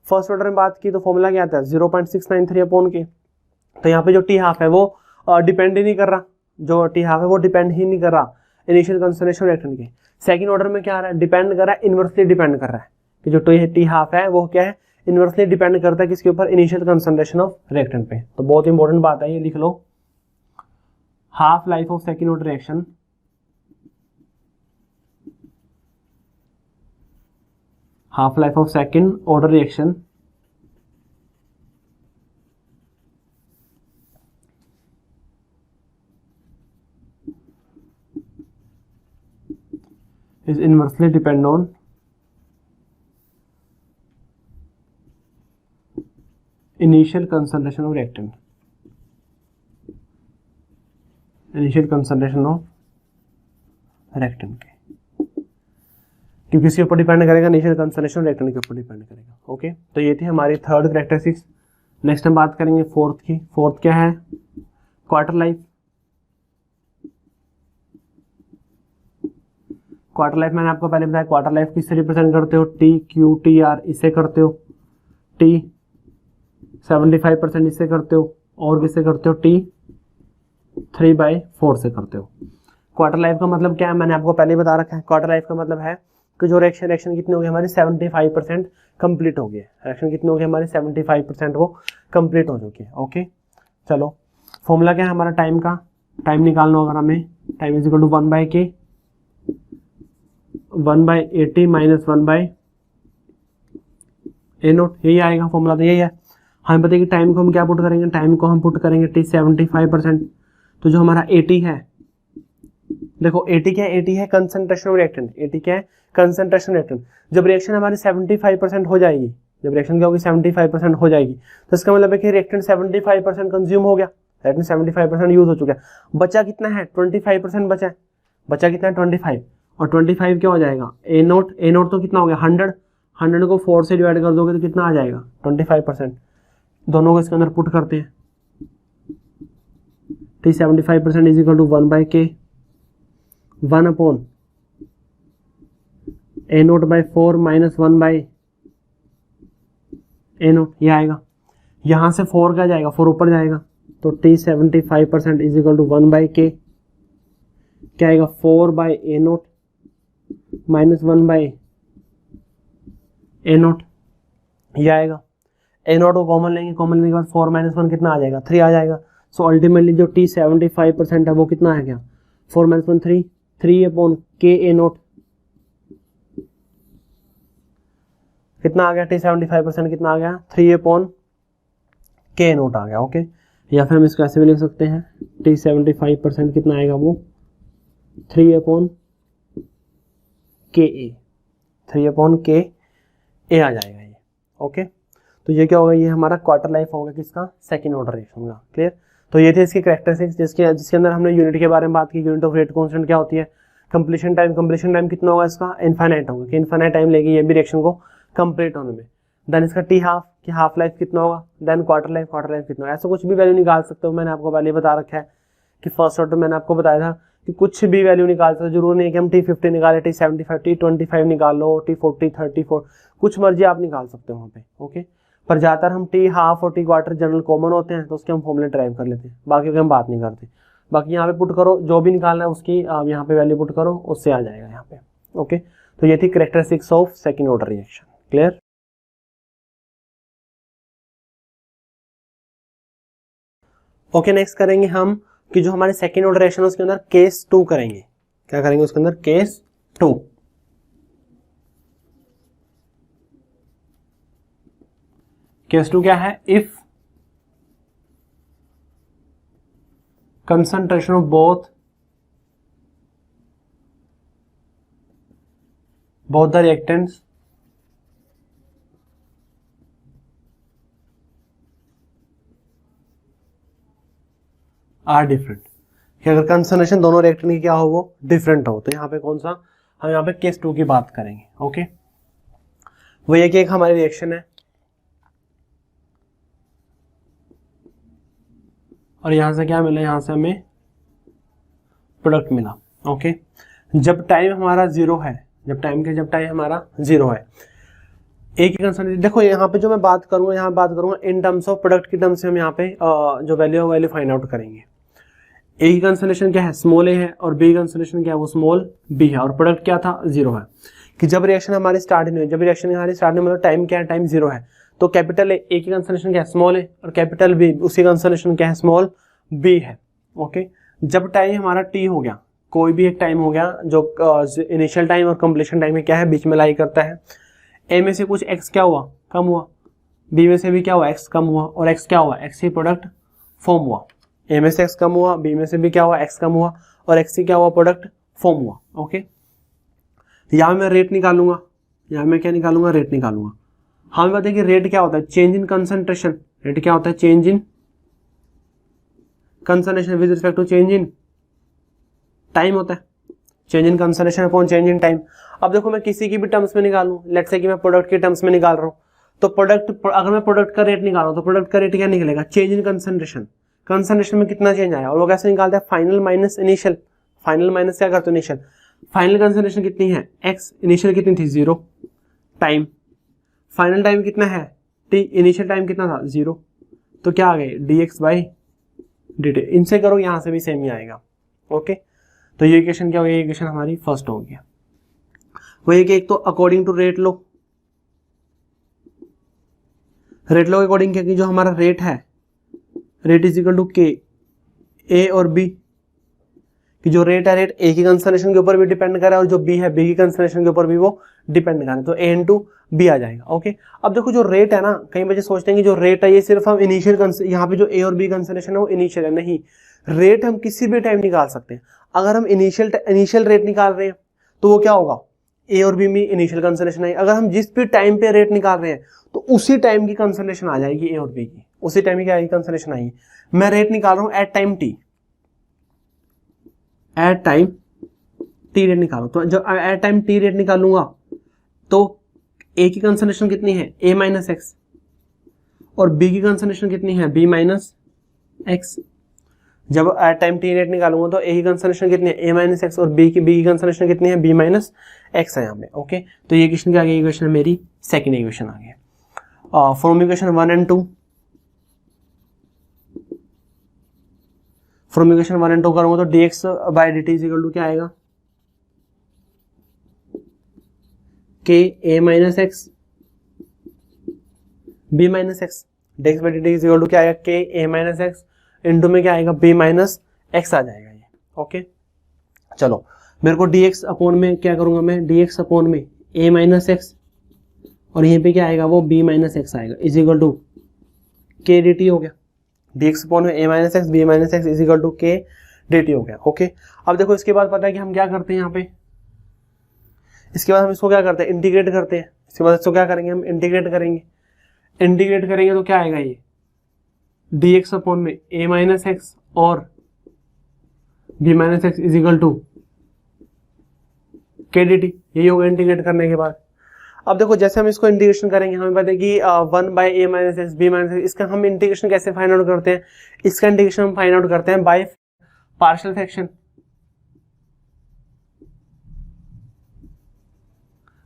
Speaker 1: फर्स्ट ऑर्डर में बात की तो फॉर्मूला क्या था 0.693/k। तो यहाँ पे जो T हाफ है वो डिपेंड ही नहीं कर रहा, जो T हाफ है वो डिपेंड ही नहीं कर रहा इनिशियल कंसंट्रेशन ऑफ रिएक्टेंट के। सेकंड ऑर्डर में क्या आ रहा है, डिपेंड कर रहा है, इनवर्सली डिपेंड कर रहा है, कि जो T हाफ है वो क्या है, इनवर्सली डिपेंड करता है किसके ऊपर, इनिशियल कंसंट्रेशन ऑफ रिएक्टेंट पे। तो बहुत इंपॉर्टेंट बात है, ये लिख लो, half life of second order reaction half life of second order reaction is inversely depend on initial concentration of reactant, initial concentration of reactant के, क्योंकि इसके ऊपर डिपेंड करेगा, इनिशियल कंसंट्रेशन रिएक्टेंट के ऊपर डिपेंड करेगा। ओके, तो ये थी हमारी थर्ड कैरेक्टरिस्टिक्स। नेक्स्ट हम बात करेंगे फोर्थ की। फोर्थ क्या है, क्वार्टर लाइफ। क्वार्टर लाइफ मैंने आपको पहले बताया, क्वार्टर लाइफ किससे रिप्रेजेंट करते हो, TQTR इससे करते हो, T 75% इससे करते हो, और किससे करते हो, T 3/4 से करते हो। क्वार्टर लाइफ का मतलब क्या है, मैंने आपको पहले ही बता रखा है। क्वार्टर लाइफ का मतलब है कि जो रिएक्शन कितनी हो गई हमारी 75% कंप्लीट हो गई है। रिएक्शन कितनी हो गई हमारी 75% वो कंप्लीट हो चुकी है। ओके, चलो फॉर्मूला क्या है हमारा टाइम का, टाइम निकालना होगा हमें, time is equal to 1/k 1/at minus 1/a0, यही आएगा फॉर्मूला, तो यही है। हमें पता है कि टाइम को हम क्या पुट करेंगे, टाइम को हम पुट करेंगे T 75%। तो जो हमारा AT है, देखो AT क्या है, AT है कंसंट्रेशन ऑफ रिएक्टेंट, AT क्या है कंसंट्रेशन रिएक्टेंट। जब रिएक्शन हमारी 75% हो जाएगी, जब रिएक्शन क्या होगी 75% हो जाएगी, तो इसका मतलब है कि रिएक्टेंट 75% कंज्यूम हो गया, रिएक्टेंट 75% यूज हो चुका है। बचा कितना है 25% बचा है, बचा कितना है 25, और 25 क्या हो जाएगा A0 तो कितना हो गया 100 को 4 से डिवाइड कर दोगे तो कितना आ जाएगा 25%। दोनों को इसके अंदर पुट करते हैं, T 75% is equal to 1/k 1/A0/4 minus 1/A0 A naught, ये आएगा। यहाँ से 4 का जाएगा, 4 ऊपर जाएगा तो T 75% is equal to 1/k, क्या आएगा 4/a note minus 1/a note, ये आएगा। ए नोट को कॉमन लेंगे, कॉमन लेने के बाद 4 - 1 कितना आ जाएगा, 3 आ जाएगा। सो अल्टीमेटली जो टी 75% है वो कितना आ गया, 4 - 1 3, 3/k ए नोट कितना आ गया, टी 75% कितना आ गया, 3/k नोट आ गया। ओके, या फिर हम इसको ऐसे भी लिख सकते हैं, टी 75% कितना आएगा वो 3/ka, 3/ka आ जाएगा ये। ओके, तो ये क्या होगा, ये हमारा क्वार्टर लाइफ होगा किसका, सेकंड ऑर्डर रिएक्शन का। क्लियर। तो ये थे इसकी कैरेक्टरिस्टिक्स जिसके अंदर हमने यूनिट के बारे में बात की। यूनिट ऑफ रेट कांस्टेंट क्या होती है, कंप्लीशन टाइम कितना होगा इसका, इनफाइनाइट होगा कि इनफाइनाइट टाइम लेगी ये भी रिएक्शन को कंप्लीट होने में। देन इसका टी हाफ की हाफ लाइफ कितना होगा, देन क्वार्टर लाइफ कितना होगा। ऐसा कुछ भी वैल्यू निकाल सकते हो, मैंने आपको पहले बता रखा है कि फर्स्ट ऑर्डर मैंने आपको बताया था कि कुछ भी वैल्यू निकाल सकते हो, जरूर नहीं है कि हम T50 निकाले, T75, T25 निकाल लो, T40, 34 कुछ मर्जी आप निकाल सकते हो वहाँ पे। ओके, पर ज़्यादातर हम टी हाफ और टी क्वार्टर जनरल कॉमन होते हैं तो उसके हम फॉर्मूले ड्राइव कर लेते हैं, बाकी की हम बात नहीं करते। बाकी यहाँ पे पुट करो, जो भी निकालना है उसकी यहाँ पे वैल्यू पुट करो, उससे आ जाएगा यहाँ पे। ओके, तो ये थी characteristics of second order reaction. Clear. Okay, next करेंगे हम कि जो हमारे सेकंड ऑर्डर रिएक्शन है उसके अंदर केस 2 करेंगे। क्या करेंगे उसके अंदर, केस 2। केस 2 क्या है, if concentration of both the reactants are different, कि अगर कंसंट्रेशन दोनों रिएक्टेंट की क्या हो वो डिफरेंट हो, तो यहाँ पे कौन सा, हम यहाँ पे केस 2 की बात करेंगे। ओके, वो ये कि एक हमारी रिएक्शन है और यहां से क्या मिला, यहां से हमें प्रोडक्ट मिला। ओके, जब टाइम हमारा 0 है, जब टाइम हमारा 0 है, एक ही कंसंट्रेशन, देखो यहाँ पे जो मैं बात करूंगा, यहाँ बात करूंगा इन टर्म्स ऑफ प्रोडक्ट की टर्म्स से हम यहाँ पे जो वैल्यू फाइंड आउट करेंगे। ए की कंसंट्रेशन क्या है, स्मॉल ए है, और बी कंसंट्रेशन क्या है, वो स्मॉल बी है, और प्रोडक्ट क्या था, 0 है। कि जब रिएक्शन हमारी स्टार्ट नहीं हुई, जब रिएक्शन हमारी स्टार्ट नहीं, मतलब टाइम क्या है, टाइम 0 है, तो कैपिटल ए की कंसंट्रेशन क्या है, स्मॉल ए, और कैपिटल बी उसी कंसंट्रेशन क्या है, स्मॉल बी है। ओके, जब टाइम हमारा टी हो गया, कोई भी एक टाइम हो गया जो इनिशियल टाइम और कंप्लीशन टाइम में क्या है, बीच में लाई करता है। ए में से कुछ एक्स क्या हुआ, कम हुआ, बी में से भी क्या हुआ, एक्स कम हुआ, और एक्स क्या हुआ, एक्स ही प्रोडक्ट फॉर्म हुआ। ए में से एक्स कम हुआ, बी में से भी क्या हुआ, एक्स कम हुआ, और एक्स ही क्या हुआ, प्रोडक्ट फॉर्म हुआ। ओके, यहाँ मैं रेट निकालूंगा, यहाँ मैं क्या निकालूंगा, रेट निकालूंगा। हमें बताइए कि रेट क्या होता है, चेंज इन कंसंट्रेशन। रेट क्या होता है, change in concentration with respect to change in time होता है, change in concentration upon change in time. अब देखो मैं किसी की भी टर्म्स में निकालूं, लेट्स से कि मैं प्रोडक्ट के टर्म्स में निकाल रहा हूं, तो अगर मैं प्रोडक्ट का रेट निकाल रहा हूं तो प्रोडक्ट का रेट क्या निकलेगा, चेंज इन कंसंट्रेशन। कंसंट्रेशन में कितना चेंज आया, और वो कैसे निकालते हैं, final minus initial. Final minus क्या करते हो, इनिशियल। फाइनल कंसंट्रेशन कितनी है, एक्स, इनिशियल कितनी थी, 0 टाइम, फाइनल टाइम कितना है टी, इनिशियल टाइम कितना था, 0, तो क्या आ गए dx/dt। इनसे करो, यहां से भी सेम ही आएगा। ओके, तो ये इक्वेशन क्या हो गया, ये इक्वेशन हमारी फर्स्ट हो गया। वो ये कि एक तो according to rate law, rate law के अकॉर्डिंग क्या कि जो हमारा रेट है, रेट इज इक्वल टू के, ए और बी, कि जो रेट है, रेट ए की कंसंट्रेशन के ऊपर भी डिपेंड कर रहा है, और जो बी है बी की कंसंट्रेशन के ऊपर भी वो डिपेंड कर रहा है, तो ए इंटू बी आ जाएगा। ओके, अब देखो जो रेट है ना, कई बच्चे सोचते हैं कि जो रेट है ये सिर्फ हम इनिशियल, यहाँ पे जो ए और बी कंसंट्रेशन है वो इनिशियल है, नहीं, रेट हम किसी भी टाइम निकाल सकते हैं। अगर हम इनिशियल रेट निकाल रहे हैं तो वो क्या होगा, ए और बी में इनिशियल कंसंट्रेशन है। अगर हम जिस भी टाइम पे रेट निकाल रहे हैं तो उसी टाइम की कंसंट्रेशन आ जाएगी ए और बी की, उसी टाइम की क्या आएगी, कंसंट्रेशन आएगी। मैं रेट निकाल रहा हूं at time t, at time t rate निकालो, तो जब एट टाइम टी रेट निकालूंगा तो ए की कंसंट्रेशन कितनी है, ए माइनस एक्स, और बी की कंसंट्रेशन कितनी है, बी माइनस एक्स। जब एट टाइम टी रेट निकालूंगा तो ए की कंसंट्रेशन कितनी है, ए माइनस एक्स, और बी की कंसंट्रेशन कितनी है, बी माइनस एक्स है यहाँ पे। ओके, तो ये इक्वेशन क्या आ गया, इक्वेशन मेरी सेकंड इक्वेशन आ गया। From equation 1 and 2, from equation 1 and 2 करूंगा तो dx by dt is equal to क्या आएगा, k a minus x b minus x, dx by dt is equal to क्या आएगा, k a minus x into में क्या आएगा, b माइनस एक्स आ जाएगा ये। ओके चलो मेरे को dx अपॉन में क्या करूंगा मैं, dx अपॉन में a माइनस एक्स और यहीं पे क्या आएगा वो b माइनस एक्स आएगा is equal to k dt हो गया। dx अपॉन में a minus x b minus x is equal to k dt हो गया। ओके अब देखो इसके बाद पता है कि हम क्या करते हैं यहाँ पे, इसके बाद हम इसको क्या करते हैं, इंटीग्रेट करते हैं। इसके बाद इसको क्या करेंगे, हम इंटीग्रेट करेंगे। इंटीग्रेट करेंगे तो क्या आएगा, ये dx अपॉन में a माइनस एक्स और b minus x is equal to k dt, यही होगा इंटीग्रेट करने के बाद। अब देखो जैसे हम इसको इंटीग्रेशन करेंगे हमें पता है कि 1 by a minus x b minus x, इसका हम इंटीग्रेशन कैसे फाइंड आउट करते हैं, इसका इंटीग्रेशन हम फाइंड आउट करते हैं बाय पार्शियल फ्रैक्शन,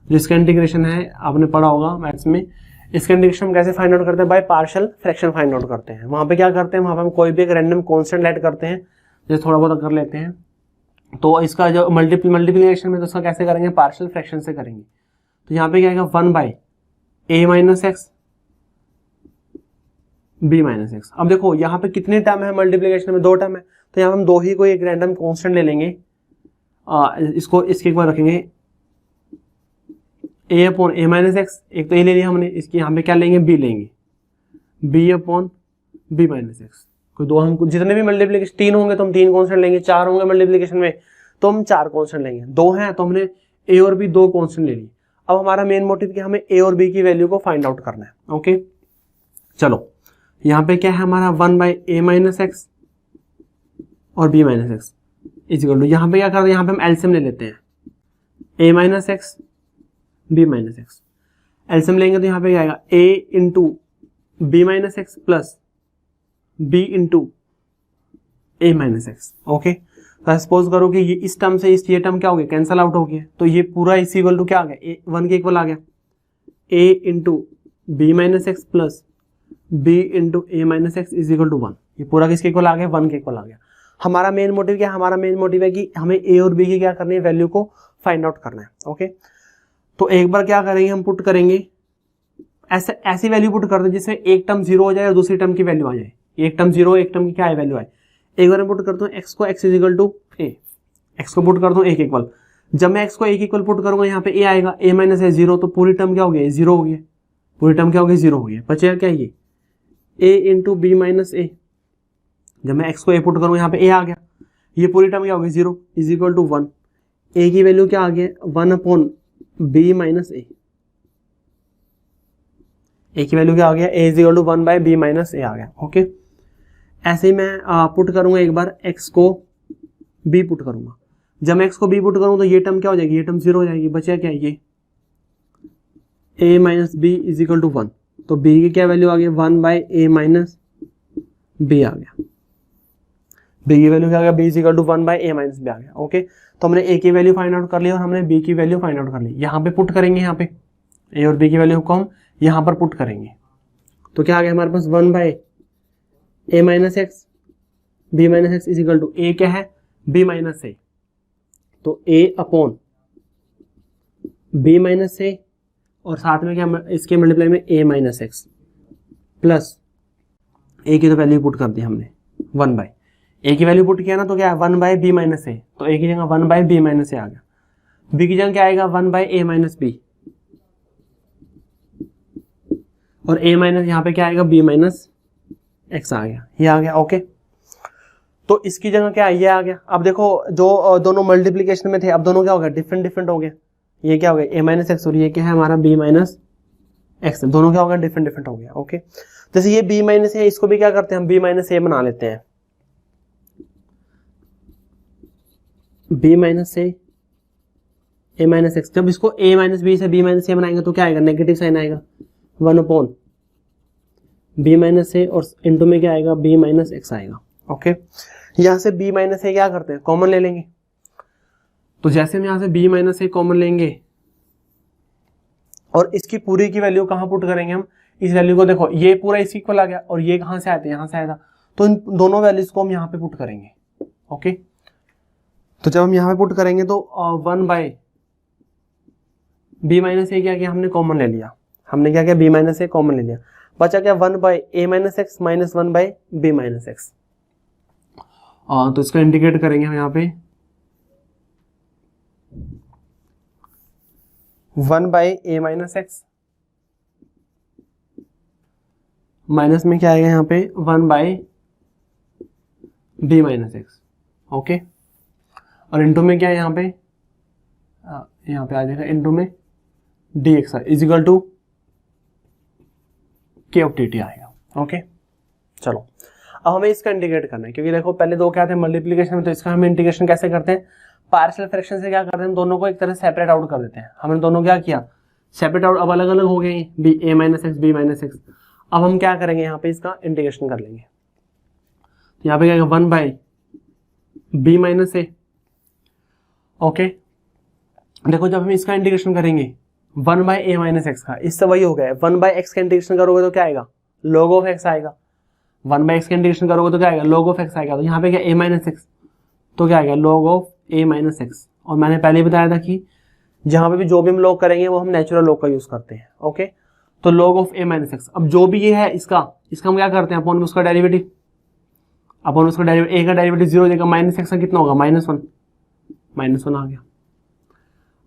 Speaker 1: जिसका इंटीग्रेशन है आपने पढ़ा होगा मैथ्स में। इसका इंटीग्रेशन हम कैसे फाइंड आउट करते हैं, by partial fraction find out करते हैं। वहां पे क्या करते हैं, वहां पे हम कोई भी एक रैंडम कांस्टेंट ऐड करते हैं, जैसे थोड़ा बहुत कर लेते हैं। तो इसका जो मल्टीप्लिकेशन में तो उसका कैसे करेंगे, पार्शियल फ्रैक्शन से करेंगे। तो यहाँ पे क्या आएगा, 1 by a minus x b minus x. अब देखो यहाँ पे कितने टर्म है मल्टीप्लिकेशन में, 2 टर्म है, तो यहाँ हम 2 ही कोई एक रैंडम कांस्टेंट ले लेंगे, इसको इसके एक बार रखेंगे a upon a minus x, एक तो ये ले लिया हमने, इसकी यहाँ पे क्या लेंगे, b लेंगे, b upon b minus x. कोई 2 हम जितने भी मल्टीप्लिकेशन 3 होंगे तो हम 3 कांस्टेंट लेंगे, 4 होंगे मल्टीप्लिकेशन में तो हम 4 कांस्टेंट लेंगे, 2 हैं तो हमने a और b 2 कांस्टेंट ले लिए। अब हमारा मेन मोटिव क्या, हमें a और b की वैल्यू को फाइंड आउट करना है। ओके चलो यहाँ पे क्या है हमारा 1 बाय a माइनस एक्स और b minus x is equal to, यहाँ पे क्या करते हैं, यहाँ पे हम एलसीएम ले लेते हैं a minus x b minus x. LCM लेंगे तो यहाँ पे क्या आएगा, a into b minus x plus b into a minus x. Okay तो सपोज करो कि ये इस टर्म से ये टर्म क्या हो गया, कैंसल आउट हो गया, तो ये पूरा इस इक्वल टू क्या आ गया, 1 के इक्वल आ गया, a into b minus x plus b into a minus x is equal to 1। ये पूरा किसके इक्वल आ गया, 1 के इक्वल आ गया। हमारा मेन मोटिव क्या है, हमारा मेन मोटिव है कि हमें a और b की क्या करनी है, वैल्यू को फाइंड आउट करना है। ओके तो एक बार क्या करेंगे, हम पुट करेंगे ऐसी वैल्यू पुट कर दे जिसमें एक टर्म 0 हो जाए और दूसरी टर्म की वैल्यू आ जाए, एक टर्म 0 एक टर्म की क्या है वैल्यू आए। एक बार मैं पुट करता हूँ x को x is equal to a, x को पुट करता हूँ a के इक्वल। जब मैं x को a के इक्वल पुट करूंगा यहाँ पे a आएगा, a माइनस है 0, तो पूरी टर्म क्या हो गया, 0 हो गया, पूरी टर्म क्या हो गई, 0 हो गया। बचेगा क्या, ये a into b minus a। जब मैं x को a पुट करूँ यहाँ पे a आ गया, ये पूरी टर्म क्या हो गई, 0 इज इक्वल टू 1। a की वैल्यू क्या आ गया, 1 upon b minus a। a की वैल्यू क्या आ गया, a is equal to 1 by b minus a आ गया। ओके ऐसे ही मैं पुट करूंगा एक बार x को b पुट करूंगा। जब मैं x को b पुट करूंगा तो ये टर्म क्या हो जाएगी, ये टर्म 0 हो जाएगी। बचा क्या, ये a minus b is equal to 1, तो b की क्या वैल्यू आ गई, 1 बाय a माइनस b आ गया। b की वैल्यू क्या आ गया, b is equal to 1 by a minus b आ गया। ओके तो हमने a की वैल्यू फाइंड आउट कर ली और हमने b की वैल्यू फाइंड आउट कर ली। यहाँ पे पुट करेंगे, यहाँ पे a और b की वैल्यू को हम यहाँ पर पुट करेंगे, तो क्या आ गया हमारे पास, 1 by a minus x b minus x is equal to, a क्या है, b माइनस a, तो a upon b minus a और साथ में क्या, इसके मल्टीप्लाई में a minus x plus a की तो वैल्यू पुट कर दी हमने 1 बाय, a की वैल्यू पुट किया ना तो क्या है 1 बाय b माइनस a, तो a की जगह 1 बाय b माइनस a आ गया। b की जगह क्या आएगा, 1 बाय a माइनस b, और a माइनस यहाँ पे क्या आएगा, b माइनस x आ गया, ये आ गया। ओके तो इसकी जगह क्या है, ये आ गया। अब देखो जो दोनों मल्टीप्लिकेशन में थे, अब दोनों क्या हो गया, डिफरेंट डिफरेंट हो गया। ये क्या हो गया, a माइनस एक्स और ये क्या है हमारा b माइनस एक्स, दोनों क्या हो गया, डिफरेंट डिफरेंट हो गया। ओके जैसे ये b माइनस है, इसको भी क्या करते हैं हम b माइनस a बना लेते हैं, b minus a minus x. जब इसको a माइनस b से b माइनस a बनाएंगे तो क्या आएगा, नेगेटिव साइन आएगा, 1 अपॉन b माइनस a और इंटू में क्या आएगा, b माइनस एक्स आएगा। ओके यहां से b माइनस a क्या करते हैं, कॉमन ले लेंगे। तो जैसे हम यहां से b माइनस a कॉमन लेंगे और इसकी पूरी की वैल्यू कहां पुट करेंगे हम, इस वैल्यू को देखो ये पूरा इसी इक्वल आ गया और ये कहाँ से आया था, यहाँ से आया था, तो इन दोनों वैल्यूज को हम यहाँ पे पुट करेंगे। ओके, तो जब हम यहाँ पे पुट करेंगे तो 1 बाय बी माइनस ए क्या किया हमने कॉमन ले लिया, हमने क्या किया बी माइनस ए कॉमन ले लिया, बचा क्या 1 by A minus x minus 1 by B minus x. तो इसको इंडिकेट करेंगे हम यहाँ पे 1 by A minus x minus में क्या आएगा यहाँ पे 1 by B minus x. Okay, और इंटू में क्या है यहाँ पे आ जाएगा इंटू में D X is equal to K of T T आएगा। ओके, चलो अब हमें इसका इंटीग्रेट करना है, क्योंकि देखो पहले दो क्या थे मल्टीप्लिकेशन में, तो इसका हम इंटीग्रेशन कैसे करते हैं, पार्शियल फ्रैक्शन से क्या करते हैं, दोनों को एक तरह सेपरेट आउट कर देते हैं। हमने दोनों क्या किया सेपरेट आउट, अब अलग अलग हो गए बी ए minus x B minus x. अब हम क्या करेंगे यहाँ पे इसका इंटीग्रेशन कर लेंगे, तो यहाँ पे क्या 1 by B minus A. Okay, देखो जब हम इसका इंटीग्रेशन करेंगे 1 बाय ए माइनस एक्स का, इससे वही हो गया 1 बाय एक्स का इंटीग्रेशन करोगे तो क्या आएगा log ऑफ एक्स आएगा, 1 बाय एक्स का इंटीग्रेशन करोगे तो क्या आएगा log ऑफ एक्स आएगा। तो यहाँ पे क्या ए माइनस एक्स, तो क्या आएगा log of A minus x. और मैंने पहले ही बताया था कि जहां पे भी जो भी हम log करेंगे वो हम नेचुरल log का यूज करते हैं। ओके, तो log of A minus x, अब जो भी ये है इसका हम क्या करते हैं अपॉन में उसका डेरिवेटिव, अपॉन उसका डेरिवेटिव, ए का डेरिवेटिव 0 हो जाएगा, माइनस एक्स का कितना होगा -1 आ गया,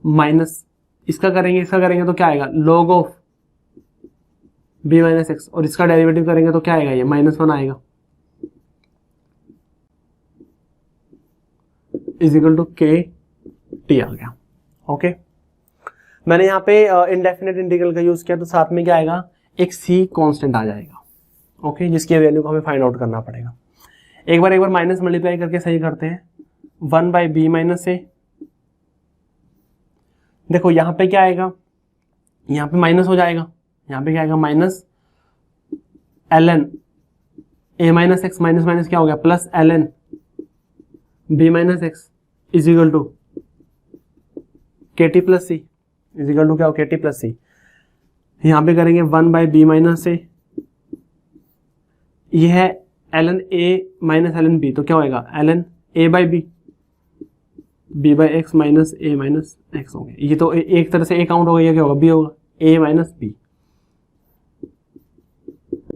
Speaker 1: माइनस इसका करेंगे तो क्या आएगा log of b minus x, और इसका डेरिवेटिव करेंगे तो क्या आएगा ये -1 आएगा, इज इक्वल टू के टी आ गया। ओके, मैंने यहाँ पे इनडेफिनेट इंटीग्रल का यूज किया, तो साथ में क्या आएगा एक सी कांस्टेंट आ जाएगा। ओके, जिसकी वैल्यू को हमें फाइंड आउट करना पड़ेगा। एक बार माइनस मल्टीप्लाई करके सही करते हैं, 1 बाय बी माइनस ए। देखो यहाँ पे क्या आएगा, यहाँ पे माइनस हो जाएगा, यहाँ पे क्या आएगा माइनस ln ए माइनस एक्स माइनस माइनस क्या हो गया plus ln B minus x is equal to के T plus C, is equal to क्या हो के टी प्लस सी। यहाँ पे करेंगे 1 बाय बी माइनस ए, यह है ln ए माइनस ln बी, तो क्या होएगा ln a by b, b by x minus a minus x हो गया। ये तो एक तरह से ए काउंट हो गया, क्या होगा बी होगा ए माइनस बी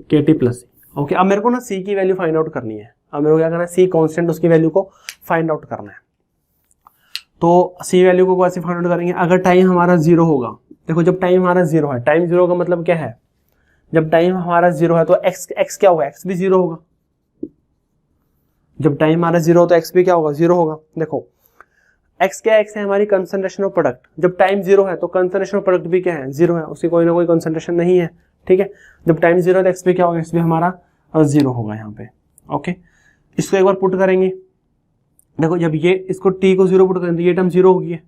Speaker 1: के टी प्लस सी। ओके, अब मेरे को ना सी की वैल्यू फाइंड आउट करनी है। अब मेरे को क्या करना है सी कांस्टेंट उसकी वैल्यू को फाइंड आउट करना है। तो सी वैल्यू को कैसे फाइंड आउट करेंगे, अगर टाइम हमारा 0 होगा, देखो जब टाइम हमारा 0 है, टाइम 0 का मतलब क्या है, जब टाइम हमारा 0 है तो एक्स क्या होगा, एक्स भी 0 होगा। जब टाइम हमारा 0 हो तो एक्स भी क्या होगा 0 होगा। देखो एक्स क्या है, एक्स है हमारी कंसंट्रेशन ऑफ प्रोडक्ट, जब टाइम 0 है तो कंसंट्रेशन ऑफ प्रोडक्ट भी क्या है 0 है, उसकी कोई ना कोई कंसंट्रेशन नहीं है। ठीक है, जब टाइम 0 है तो एक्स भी क्या होगा, एक्स भी हमारा 0 होगा यहाँ पे। ओके, इसको एक बार पुट करेंगे, देखो जब ये इसको t को 0 पुट करेंगे तो ये टर्म 0 होगी,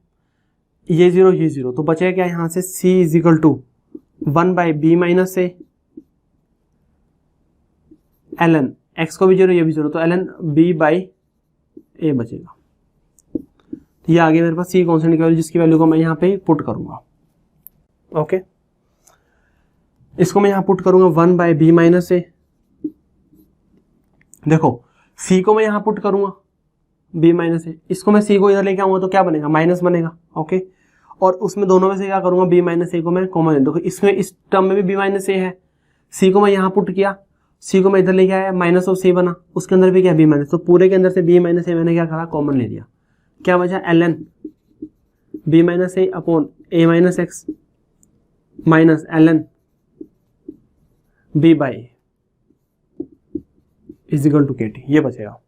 Speaker 1: ये 0 ये 0, तो बचेगा क्या यहाँ से c is equal to 1 by b minus a ln x को भी 0 ये भी 0, तो ln b बाई ए बचेगा। ये आगे मेरे पास सी कांस्टेंट की वैल्यू, जिसकी वैल्यू को मैं यहाँ पे पुट करूंगा। ओके, इसको मैं यहाँ पुट करूंगा 1 बाय बी माइनस ए। देखो सी को मैं यहाँ पुट करूंगा बी माइनस ए, इसको मैं सी को इधर लेके आऊंगा तो क्या बनेगा माइनस बनेगा। ओके, और उसमें दोनों में से क्या करूंगा बी माइनस ए को मैं कॉमन ले, देखो इसमें इस टर्म में भी बी माइनस ए है, सी को मैं यहाँ पुट किया, सी को मैं इधर लेके आया माइनस ऑफ सी बना, उसके अंदर भी क्या बी माइनस, तो पूरे के अंदर से बी माइनस ए मैंने क्या करा कॉमन ले लिया, क्या बचा ln B minus a upon a minus x minus ln b by is equal to के टी, ये बचेगा।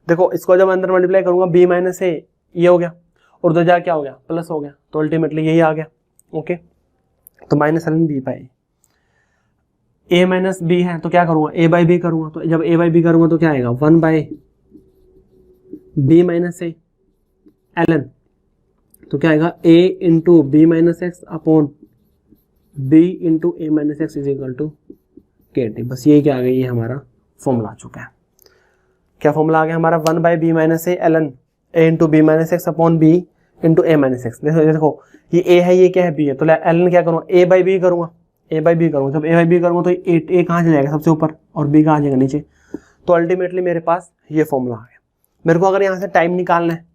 Speaker 1: देखो इसको जब अंदर मल्टीप्लाई करूंगा बी माइनस ए ये हो गया और उधर जा क्या हो गया प्लस हो गया, तो अल्टीमेटली यही आ गया। ओके, तो minus ln b by a minus b है तो क्या करूंगा ए बाई बी करूंगा, तो जब ए बाई बी करूंगा तो क्या आएगा 1 by b minus a ln, तो क्या आएगा a into b minus x upon b into A minus x is equal to के टी। बस ये क्या आ गया, ये हमारा फॉर्मूला आ चुका है। क्या फॉर्मूला आ गया हमारा 1 by b minus a ln a into b minus x upon b into A minus x. देखो ये a है, ये क्या है b है, तो ln क्या करूंगा a बाई बी करूंगा, ए बाई बी करूँगा, जब ए बाई बी करूँगा तो ए कहाँ चले जाएगा सबसे ऊपर और बी कहाँ जाएगा नीचे। तो अल्टीमेटली मेरे पास ये फॉर्मूला आ गया। मेरे को अगर यहाँ से टाइम निकालना है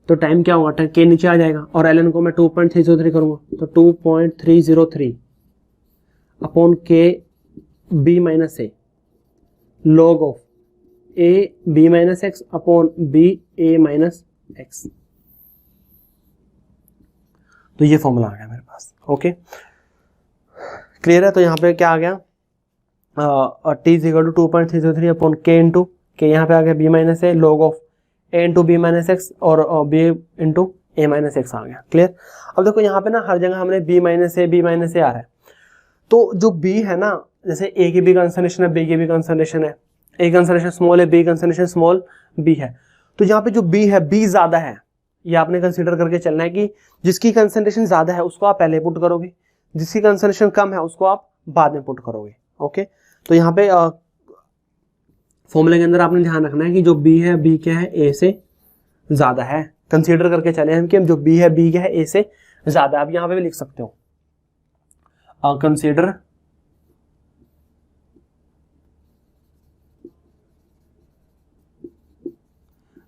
Speaker 1: तो टाइम क्या होगा, के नीचे आ जाएगा और एल एन को मैं 2.303 करूँगा तो 2.303 upon k b minus a log of a b minus x upon b A minus x. तो ये फॉर्मूला आ गया मेरे पास। ओके क्लियर है। तो यहाँ पे क्या आ गया, t is equal to 2.303 upon k into k, यहाँ पे आ गया b minus a log of a into b minus x और बी इंटू ए माइनस एक्स आ गया। क्लियर। अब देखो यहाँ पे ना हर जगह हमने बी माइनस ए आ रहा है, तो जो बी है ना, जैसे ए की भी कंसंट्रेशन है, बी की भी कंसंट्रेशन है, ए कंसंट्रेशन स्मॉल है, बी कंसंट्रेशन स्मॉल बी है, तो यहाँ पे जो बी है, बी ज्यादा है, ये आपने कंसीडर करके चलना है कि जिसकी कंसंट्रेशन ज्यादा है उसको आप पहले पुट करोगे, जिसकी कंसंट्रेशन कम है उसको आप बाद में पुट करोगे। ओके तो यहाँ पे फॉर्मूले के अंदर आपने ध्यान रखना है कि जो बी है, बी क्या है, ए से ज्यादा है, कंसीडर करके चले हम कि जो बी है, बी क्या है, ए से ज्यादा। आप यहाँ पे भी लिख सकते हो कंसीडर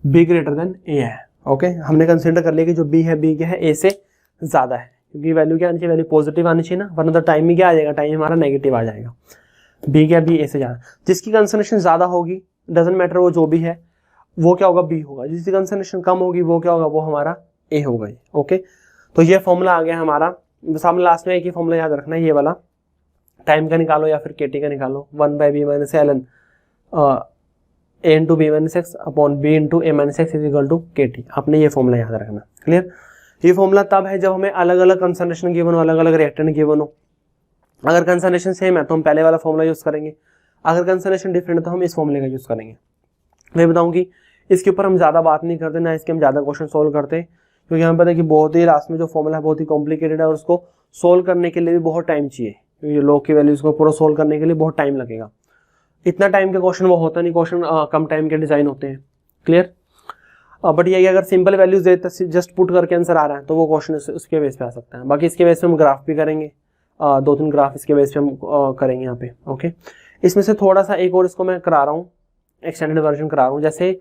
Speaker 1: बी ग्रेटर देन ए है। ओके हमने कंसीडर कर लिया कि जो बी है, बी क्या है, ए से ज्यादा है, क्योंकि वैल्यू क्या आनी चाहिए, वैल्यू पॉजिटिव आनी चाहिए ना, वरना तो टाइम में क्या आ जाएगा, टाइम हमारा नेगेटिव आ जाएगा। बी क्या, बी ए से ज्यादा, जिसकी कंसंट्रेशन ज्यादा होगी डजंट मैटर वो जो भी है वो क्या होगा, बी होगा, जिसकी कंसंट्रेशन कम होगी वो क्या होगा, वो हमारा ए होगा। ओके तो ये फॉर्मूला आ गया हमारा। सामने लास्ट में एक ही फॉर्मूला याद रखना है, ये वाला टाइम का निकालो या फिर केटी का निकालो, 1/b minus l n a into b minus x upon B into A minus x is equal to के टी। आपने ये फॉर्मूला याद रखना। क्लियर। ये फॉर्मूला तब है जब हमें अलग अलग कंसंट्रेशन गिवन हो, अलग अलग रिएक्टेंट गिवन हो। अगर कंसंट्रेशन सेम है तो हम पहले वाला फॉर्मूला यूज करेंगे, अगर कंसंट्रेशन डिफरेंट है तो हम इस फॉर्मूले का यूज करेंगे। मैं बताऊंगी इसके ऊपर हम ज्यादा बात नहीं करते, ना इसके हम ज्यादा क्वेश्चन सोल्व करते, क्योंकि हमें पता है कि बहुत ही लास्ट में जो फॉर्मूला है बहुत ही कॉम्प्लिकेटेड है और उसको सोल्व करने के लिए भी बहुत टाइम चाहिए, क्योंकि लॉग की वैल्यूज को पूरा सोल्व करने के लिए बहुत टाइम लगेगा। इतना टाइम के क्वेश्चन वो होता नहीं, क्वेश्चन कम टाइम के डिजाइन होते हैं। क्लियर। बट ये अगर सिंपल वैल्यूज देते जस्ट पुट करके आंसर आ रहा है तो वो क्वेश्चन उसके बेस पे आ सकता है। बाकी इसके बेस पे हम ग्राफ भी करेंगे, 2-3 ग्राफ इसके बेस पे हम करेंगे यहाँ पे। ओके इसमें से थोड़ा सा एक और इसको मैं करा रहा हूँ, एक्सटेंडेड वर्जन करा रहा हूँ। जैसे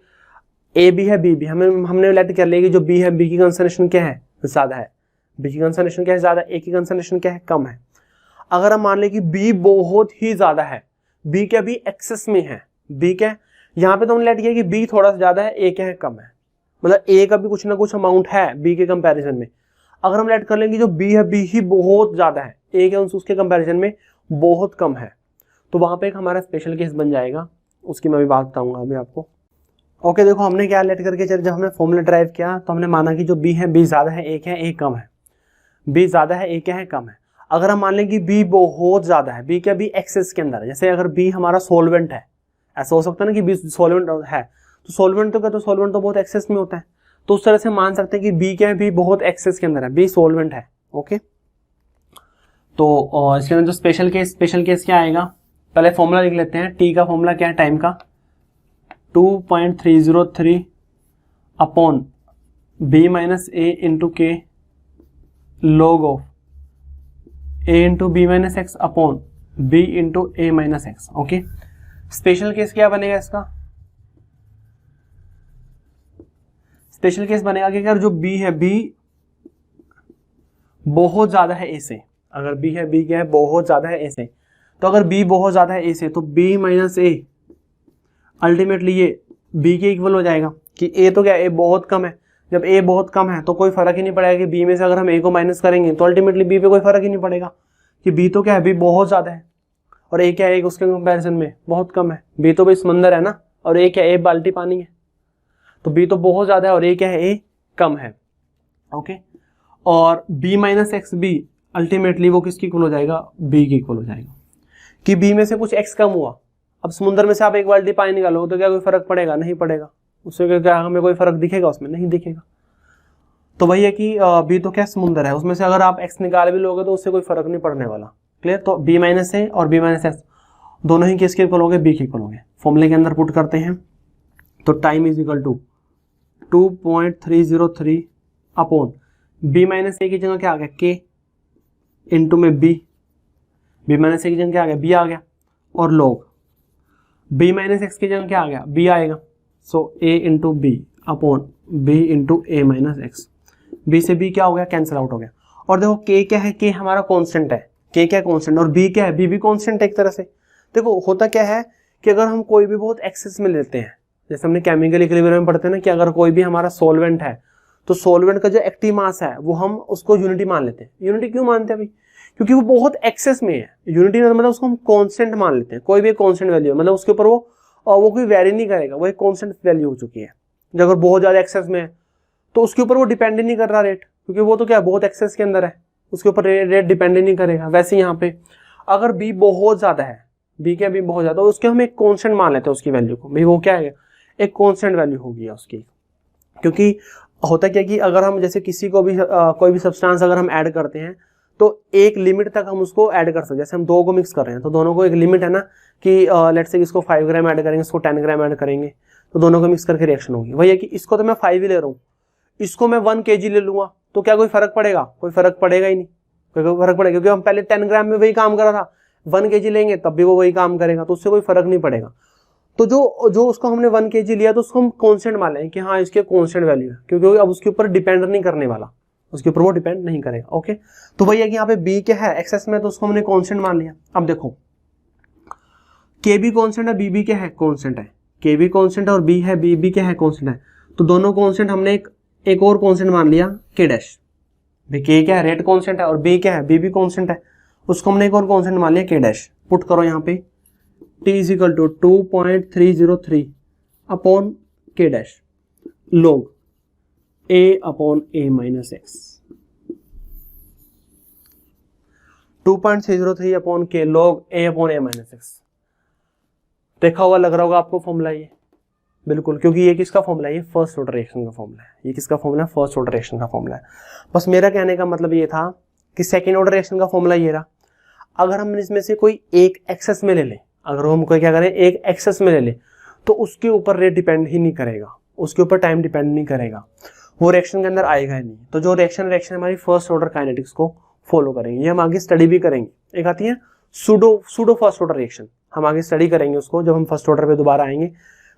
Speaker 1: ए बी है, बी भी हमने लेट कर लिया कि जो बी है, बी की कंसंट्रेशन क्या है, ज्यादा है, बी की कंसंट्रेशन क्या है, ज्यादा, ए की कंसंट्रेशन क्या है, कम है। अगर हम मान लें कि बी बहुत ही ज्यादा है, बी क्या भी एक्सेस में है, बी क्या यहाँ पे तो हमने लेट किया कि बी थोड़ा सा ज्यादा है, ए क्या है, कम है, मतलब ए का भी कुछ ना कुछ अमाउंट है बी के कंपैरिजन में। अगर हम लेट कर लेंगे जो बी है, बी ही बहुत ज्यादा है, ए क्या उसके कंपैरिजन में बहुत कम है, तो वहां पे एक हमारा स्पेशल केस बन जाएगा, उसकी मैं भी बात बताऊंगा अभी आपको। ओके देखो हमने क्या लेट करके चले, जब हमने फॉर्मूला ड्राइव किया तो हमने माना कि जो बी है, बी ज्यादा है, ए क्या है, ए कम है, बी ज्यादा है, ए क्या है, कम है। अगर हम मान लें कि बी बहुत ज्यादा है, बी क्या बी एक्सेस के अंदर है, जैसे अगर बी हमारा सोलवेंट है, ऐसा हो सकता है ना कि बी सोलवेंट है, तो सोलवेंट तो क्या, तो सोलवेंट तो बहुत एक्सेस में होता है, तो उस तरह से मान सकते हैं कि बी क्या है, बी बहुत एक्सेस के अंदर है, बी सोलवेंट है। ओके तो इसके अंदर जो स्पेशल केस क्या आएगा, पहले फॉर्मूला लिख लेते हैं। टी का फॉर्मूला क्या है, टाइम का 2.303 upon B minus a into k log of a into b minus x upon B into A minus x. Okay special case क्या बनेगा इसका, स्पेशल केस बनेगा कि अगर जो बी है, बी बहुत ज्यादा है ए से, अगर बी है, बी क्या है, बहुत ज्यादा है ए से, तो अगर बी बहुत ज्यादा है ए से तो बी माइनस ए अल्टीमेटली ये बी के इक्वल हो जाएगा, कि ए तो क्या, ए बहुत कम है, जब ए बहुत कम है तो कोई फर्क ही नहीं पड़ेगा कि बी में से अगर हम ए को माइनस करेंगे तो अल्टीमेटली बी पे कोई फर्क ही नहीं पड़ेगा, कि बी तो क्या है, बी बहुत ज्यादा है और ए क्या है, उसके कंपैरिजन में बहुत कम है। बी तो भाई समंदर है ना, और ए क्या है, ए बाल्टी पानी है, तो बी तो बहुत ज्यादा है और ए क्या है, ए कम है। ओके और b minus x b ultimately वो किसकी इक्वल हो जाएगा, बी की इक्वल हो जाएगा, कि बी में से कुछ एक्स कम हुआ। अब समुद्र में से आप एक बाल्टी पानी निकालो तो क्या कोई फर्क पड़ेगा, नहीं पड़ेगा, उससे क्या हमें कोई फर्क दिखेगा, उसमें नहीं दिखेगा। तो वही है कि बी तो क्या समुद्र है, उसमें से अगर आप एक्स निकाल भी लोगे तो उससे कोई फर्क नहीं पड़ने वाला। क्लियर। तो बी माइनस ए और बी माइनस एक्स दोनों ही किसके इक्वल हो गए, बी के इक्वल हो गए। फॉर्मूले के अंदर पुट करते हैं तो time is equal to 2.303 upon B minus A की जगह क्या आ गया, के इंटू में बी माइनस ए की जगह क्या आ गया, बी आ गया, और लॉग बी माइनस एक्स की जगह क्या आ गया, बी आएगा। So A into B upon B into A minus x. B से बी क्या हो गया, कैंसिल आउट हो गया। और देखो के क्या है, के हमारा कांस्टेंट है, के क्या कांस्टेंट, और बी क्या है, बी भी कांस्टेंट है एक तरह से। देखो होता क्या है कि अगर हम कोई भी बहुत एक्सेस में लेते हैं, जैसे हमने केमिकल इक्विलिब्रियम में पढ़ते हैं ना कि अगर कोई भी हमारा सॉल्वेंट है तो सॉल्वेंट का जो एक्टिव मास है वो हम उसको यूनिटी मान लेते हैं। यूनिटी क्यों मानते हैं भाई, क्योंकि वो बहुत एक्सेस में है। यूनिटी मतलब उसको हम कांस्टेंट मान लेते हैं, कोई भी कांस्टेंट वैल्यू मतलब उसके ऊपर वो कोई वेरी नहीं करेगा, वो एक कांस्टेंट वैल्यू हो चुकी है। जब अगर बहुत ज्यादा एक्सेस में है तो उसके ऊपर वो डिपेंड ही नहीं कर रहा रेट, क्योंकि वो तो क्या बहुत एक्सेस के अंदर है, उसके ऊपर रेट डिपेंड ही नहीं करेगा। वैसे यहाँ पे अगर बी बहुत ज्यादा है, बी क्या, बी बहुत ज्यादा, उसके हम एक कांस्टेंट मान लेते हैं उसकी वैल्यू को, भाई वो क्या है, एक कांस्टेंट वैल्यू होगी उसकी। क्योंकि होता क्या कि अगर हम जैसे किसी को भी कोई भी सब्सटेंस अगर हम ऐड करते हैं तो एक लिमिट तक हम उसको ऐड कर सकते हैं। जैसे हम दो को मिक्स कर रहे हैं तो दोनों को एक लिमिट है ना कि लेट्स से इसको 5 ग्राम ऐड करेंगे, इसको 10 ग्राम ऐड करेंगे, तो दोनों को मिक्स करके रिएक्शन होगी। वही है कि इसको तो मैं 5 ही ले रहा हूँ, इसको मैं 1 kg ले लूंगा तो क्या कोई फर्क पड़ेगा, कोई फर्क पड़ेगा ही नहीं, कोई फर्क पड़ेगा, क्योंकि हम पहले 10 ग्राम में वही काम कर रहा था, 1 kg लेंगे तब भी वो वही काम करेगा, तो उससे कोई फर्क नहीं पड़ेगा। तो जो उसको हमने 1 kg लिया तो उसको हम कांस्टेंट मान लें कि हाँ इसके कांस्टेंट वैल्यू है, क्योंकि अब उसके ऊपर डिपेंड नहीं करने वाला, उसके ऊपर वो डिपेंड नहीं करेगा। ओके, तो भैया कि यहाँ पे बी क्या है, एक्सेस में, तो उसको हमने कांस्टेंट मान लिया। अब देखो के भी कांस्टेंट है, बी भी क्या है, कांस्टेंट है, के भी कांस्टेंट है और बी है, बी भी क्या है, कांस्टेंट है। तो दोनों कांस्टेंट हमने एक और कांस्टेंट मान लिया, के डैश। भाई के क्या है, रेट कांस्टेंट है, और बी क्या है, बी भी कांस्टेंट है, उसको हमने एक और कांस्टेंट मान लिया, के डैश। पुट करो यहाँ पे t is equal to 2.303 upon K dash log a upon a minus X. 2.303 upon K log a upon a minus X. देखा हुआ लग रहा होगा आपको फॉर्मूला ये, बिल्कुल, क्योंकि ये किसका फॉर्मूला है, ये फर्स्ट ऑर्डर रिएक्शन का फॉर्मूला है। ये किसका फॉर्मूला है, फर्स्ट ऑर्डर रिएक्शन का फॉर्मूला है। बस मेरा कहने का मतलब ये था कि सेकेंड ऑर्डर रिएक्शन का फॉर्मूला ये रहा। अगर हम इसमें से कोई एक एक्सेस में ले लें, अगर हम कोई क्या करें, एक एक्सेस में ले ले, तो उसके ऊपर रेट डिपेंड ही नहीं करेगा, उसके ऊपर टाइम डिपेंड नहीं करेगा, वो रिएक्शन के अंदर आएगा ही नहीं। तो जो रिएक्शन हमारी फर्स्ट ऑर्डर काइनेटिक्स को फॉलो करेंगे, ये हम आगे स्टडी भी करेंगे। एक आती है सूडो फर्स्ट ऑर्डर रिएक्शन, हम आगे स्टडी करेंगे उसको जब हम फर्स्ट ऑर्डर पे दोबारा आएंगे।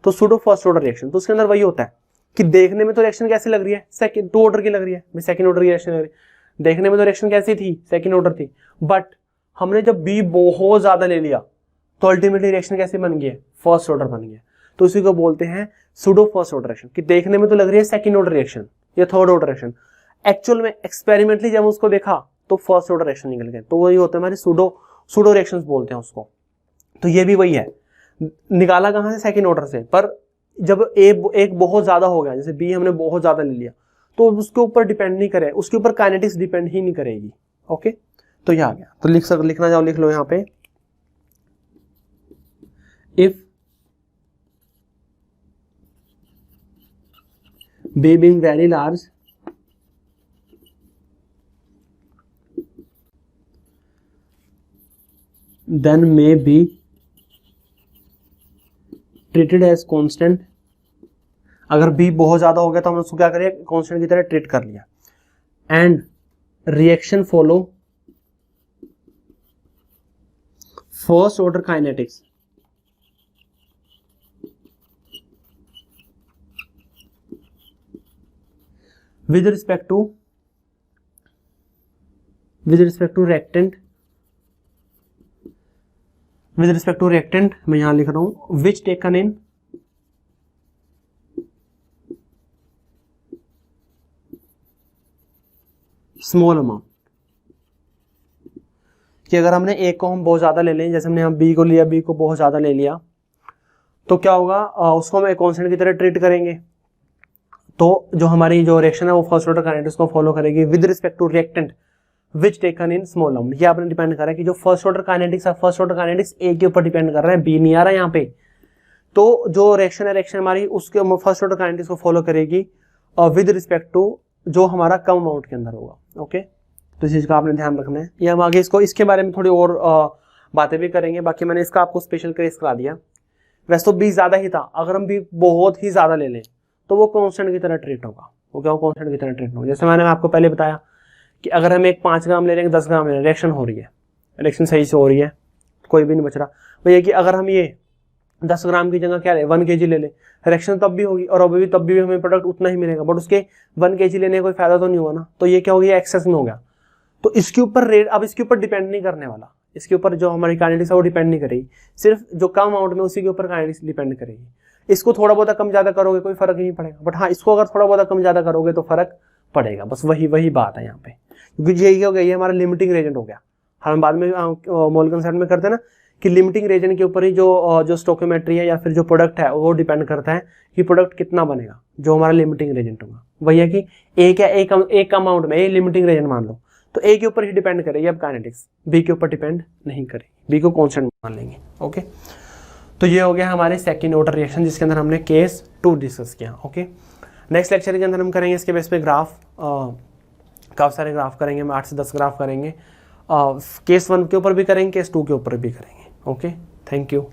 Speaker 1: तो सूडो फर्स्ट ऑर्डर रिएक्शन, तो उसके अंदर वही होता है कि देखने में तो रिएक्शन कैसी लग रही है, सेकंड 2 ऑर्डर की लग रही है, सेकंड ऑर्डर की रिएक्शन लग रही है, देखने में तो रिएक्शन कैसी थी, सेकंड ऑर्डर थी, बट हमने जब बी बहुत ज्यादा ले लिया तो अल्टीमेटली रिएक्शन कैसे बन गया, फर्स्ट ऑर्डर बन गया। तो उसी को बोलते हैं सूडो फर्स्ट ऑर्डर रिएक्शन, कि देखने में तो लग रही है सेकंड ऑर्डर रिएक्शन या थर्ड ऑर्डर रिएक्शन, एक्चुअल में एक्सपेरिमेंटली जब उसको देखा तो फर्स्ट ऑर्डर रिएक्शन निकल गए। तो वही होता है हमारे सूडो रिएक्शंस बोलते हैं उसको। तो ये भी वही है, निकाला कहां से, सेकंड ऑर्डर से, पर जब एक बहुत ज्यादा हो गया, जैसे बी हमने बहुत ज्यादा ले लिया, तो उसके ऊपर डिपेंड नहीं करे, उसके ऊपर काइनेटिक्स डिपेंड ही नहीं करेगी। ओके, तो ये आ गया। तो लिखना जाओ, लिख लो यहाँ पे, if B being very large then may be treated as constant। अगर B बहुत ज्यादा हो गया तो हम उसको क्या करें, कांस्टेंट की तरह ट्रीट कर लिया। And reaction follow first order kinetics with respect to reactant, मैं यहां लिख रहा हूं which taken in small amount. कि अगर हमने एक को हम बहुत ज्यादा ले लें, जैसे हमने हम बी को लिया, बी को बहुत ज्यादा ले लिया, तो क्या होगा, उसको हम एक कांस्टेंट की तरह ट्रीट करेंगे। तो जो हमारी जो रिएक्शन है वो फर्स्ट ऑर्डर काइनेटिक्स को फॉलो करेगी with respect to reactant which taken in small amount. ये आपने डिपेंड करा है कि जो फर्स्ट ऑर्डर काइनेटिक्स है, फर्स्ट ऑर्डर काइनेटिक्स ए के ऊपर डिपेंड कर रहा है, बी नहीं आ रहा है यहाँ पे। तो जो रिएक्शन है, रिएक्शन हमारी उसके फर्स्ट ऑर्डर काइनेटिक्स को फॉलो करेगी विद रिस्पेक्ट टू जो हमारा कम अमाउंट के अंदर होगा। ओके, तो इस चीज का आपने ध्यान रखना है। ये हम आगे इसके बारे में थोड़ी और बातें भी करेंगे, बाकी मैंने इसका आपको स्पेशल केस करा दिया। वैसे तो बी ज्यादा ही था, अगर हम बी बहुत ही ज्यादा ले लें तो वो कांस्टेंट की तरह ट्रीट होगा। वो क्या, कांस्टेंट की तरह ट्रीट होगा। जैसे मैंने आपको पहले बताया कि अगर हम एक 5 ग्राम ले रहे हैं 10 ग्राम ले रहे हैं, रिएक्शन हो रही है, रिएक्शन सही से हो रही है, कोई भी नहीं बच रहा। भैया कि अगर हम ये 10 ग्राम की जगह क्या ले 1 kg ले ले, रिएक्शन तब भी होगी और अभी भी तब भी हमें प्रोडक्ट उतना ही मिलेगा, बट उसके 1 kg लेने का कोई फायदा तो नहीं हुआ ना, तो ये क्या हो गया, एक्सेस में हो गया। तो इसके ऊपर रेट अब इसके ऊपर डिपेंड नहीं करने वाला, इसके ऊपर जो हमारी काइनेटिक्स है वो डिपेंड नहीं करेगी, सिर्फ जो कम अमाउंट में उसी के ऊपर काइनेटिक्स डिपेंड करेगी। इसको थोड़ा बहुत कम ज्यादा करोगे कोई फर्क नहीं पड़ेगा, बट हाँ इसको अगर थोड़ा बहुत कम ज्यादा करोगे तो फर्क पड़ेगा, बस वही बात है यहाँ पे, क्योंकि यही हो गया, ये हमारा लिमिटिंग रेजेंट हो गया। हम बाद में मोल कंसेप्ट में करते हैं ना कि लिमिटिंग रेजेंट के ऊपर ही जो स्टोकियोमेट्री है या फिर जो प्रोडक्ट है वो डिपेंड करता है कि प्रोडक्ट कितना बनेगा, जो हमारा लिमिटिंग रेजेंट होगा। वही है कि एक अमाउंट में ये लिमिटिंग रेजेंट मान लो, तो ए के ऊपर ही डिपेंड करेगी अब काइनेटिक्स, बी के ऊपर डिपेंड नहीं करेगी, बी को कांस्टेंट मान लेंगे। ओके, तो ये हो गया हमारे सेकंड ऑर्डर रिएक्शन जिसके अंदर हमने केस 2 डिस्कस किया। ओके, नेक्स्ट लेक्चर के अंदर हम करेंगे इसके बेस पे ग्राफ, काफ़ी सारे ग्राफ करेंगे, हम 8 से 10 ग्राफ करेंगे, केस 1 के ऊपर भी करेंगे, केस 2 के ऊपर भी करेंगे। Okay, thank you.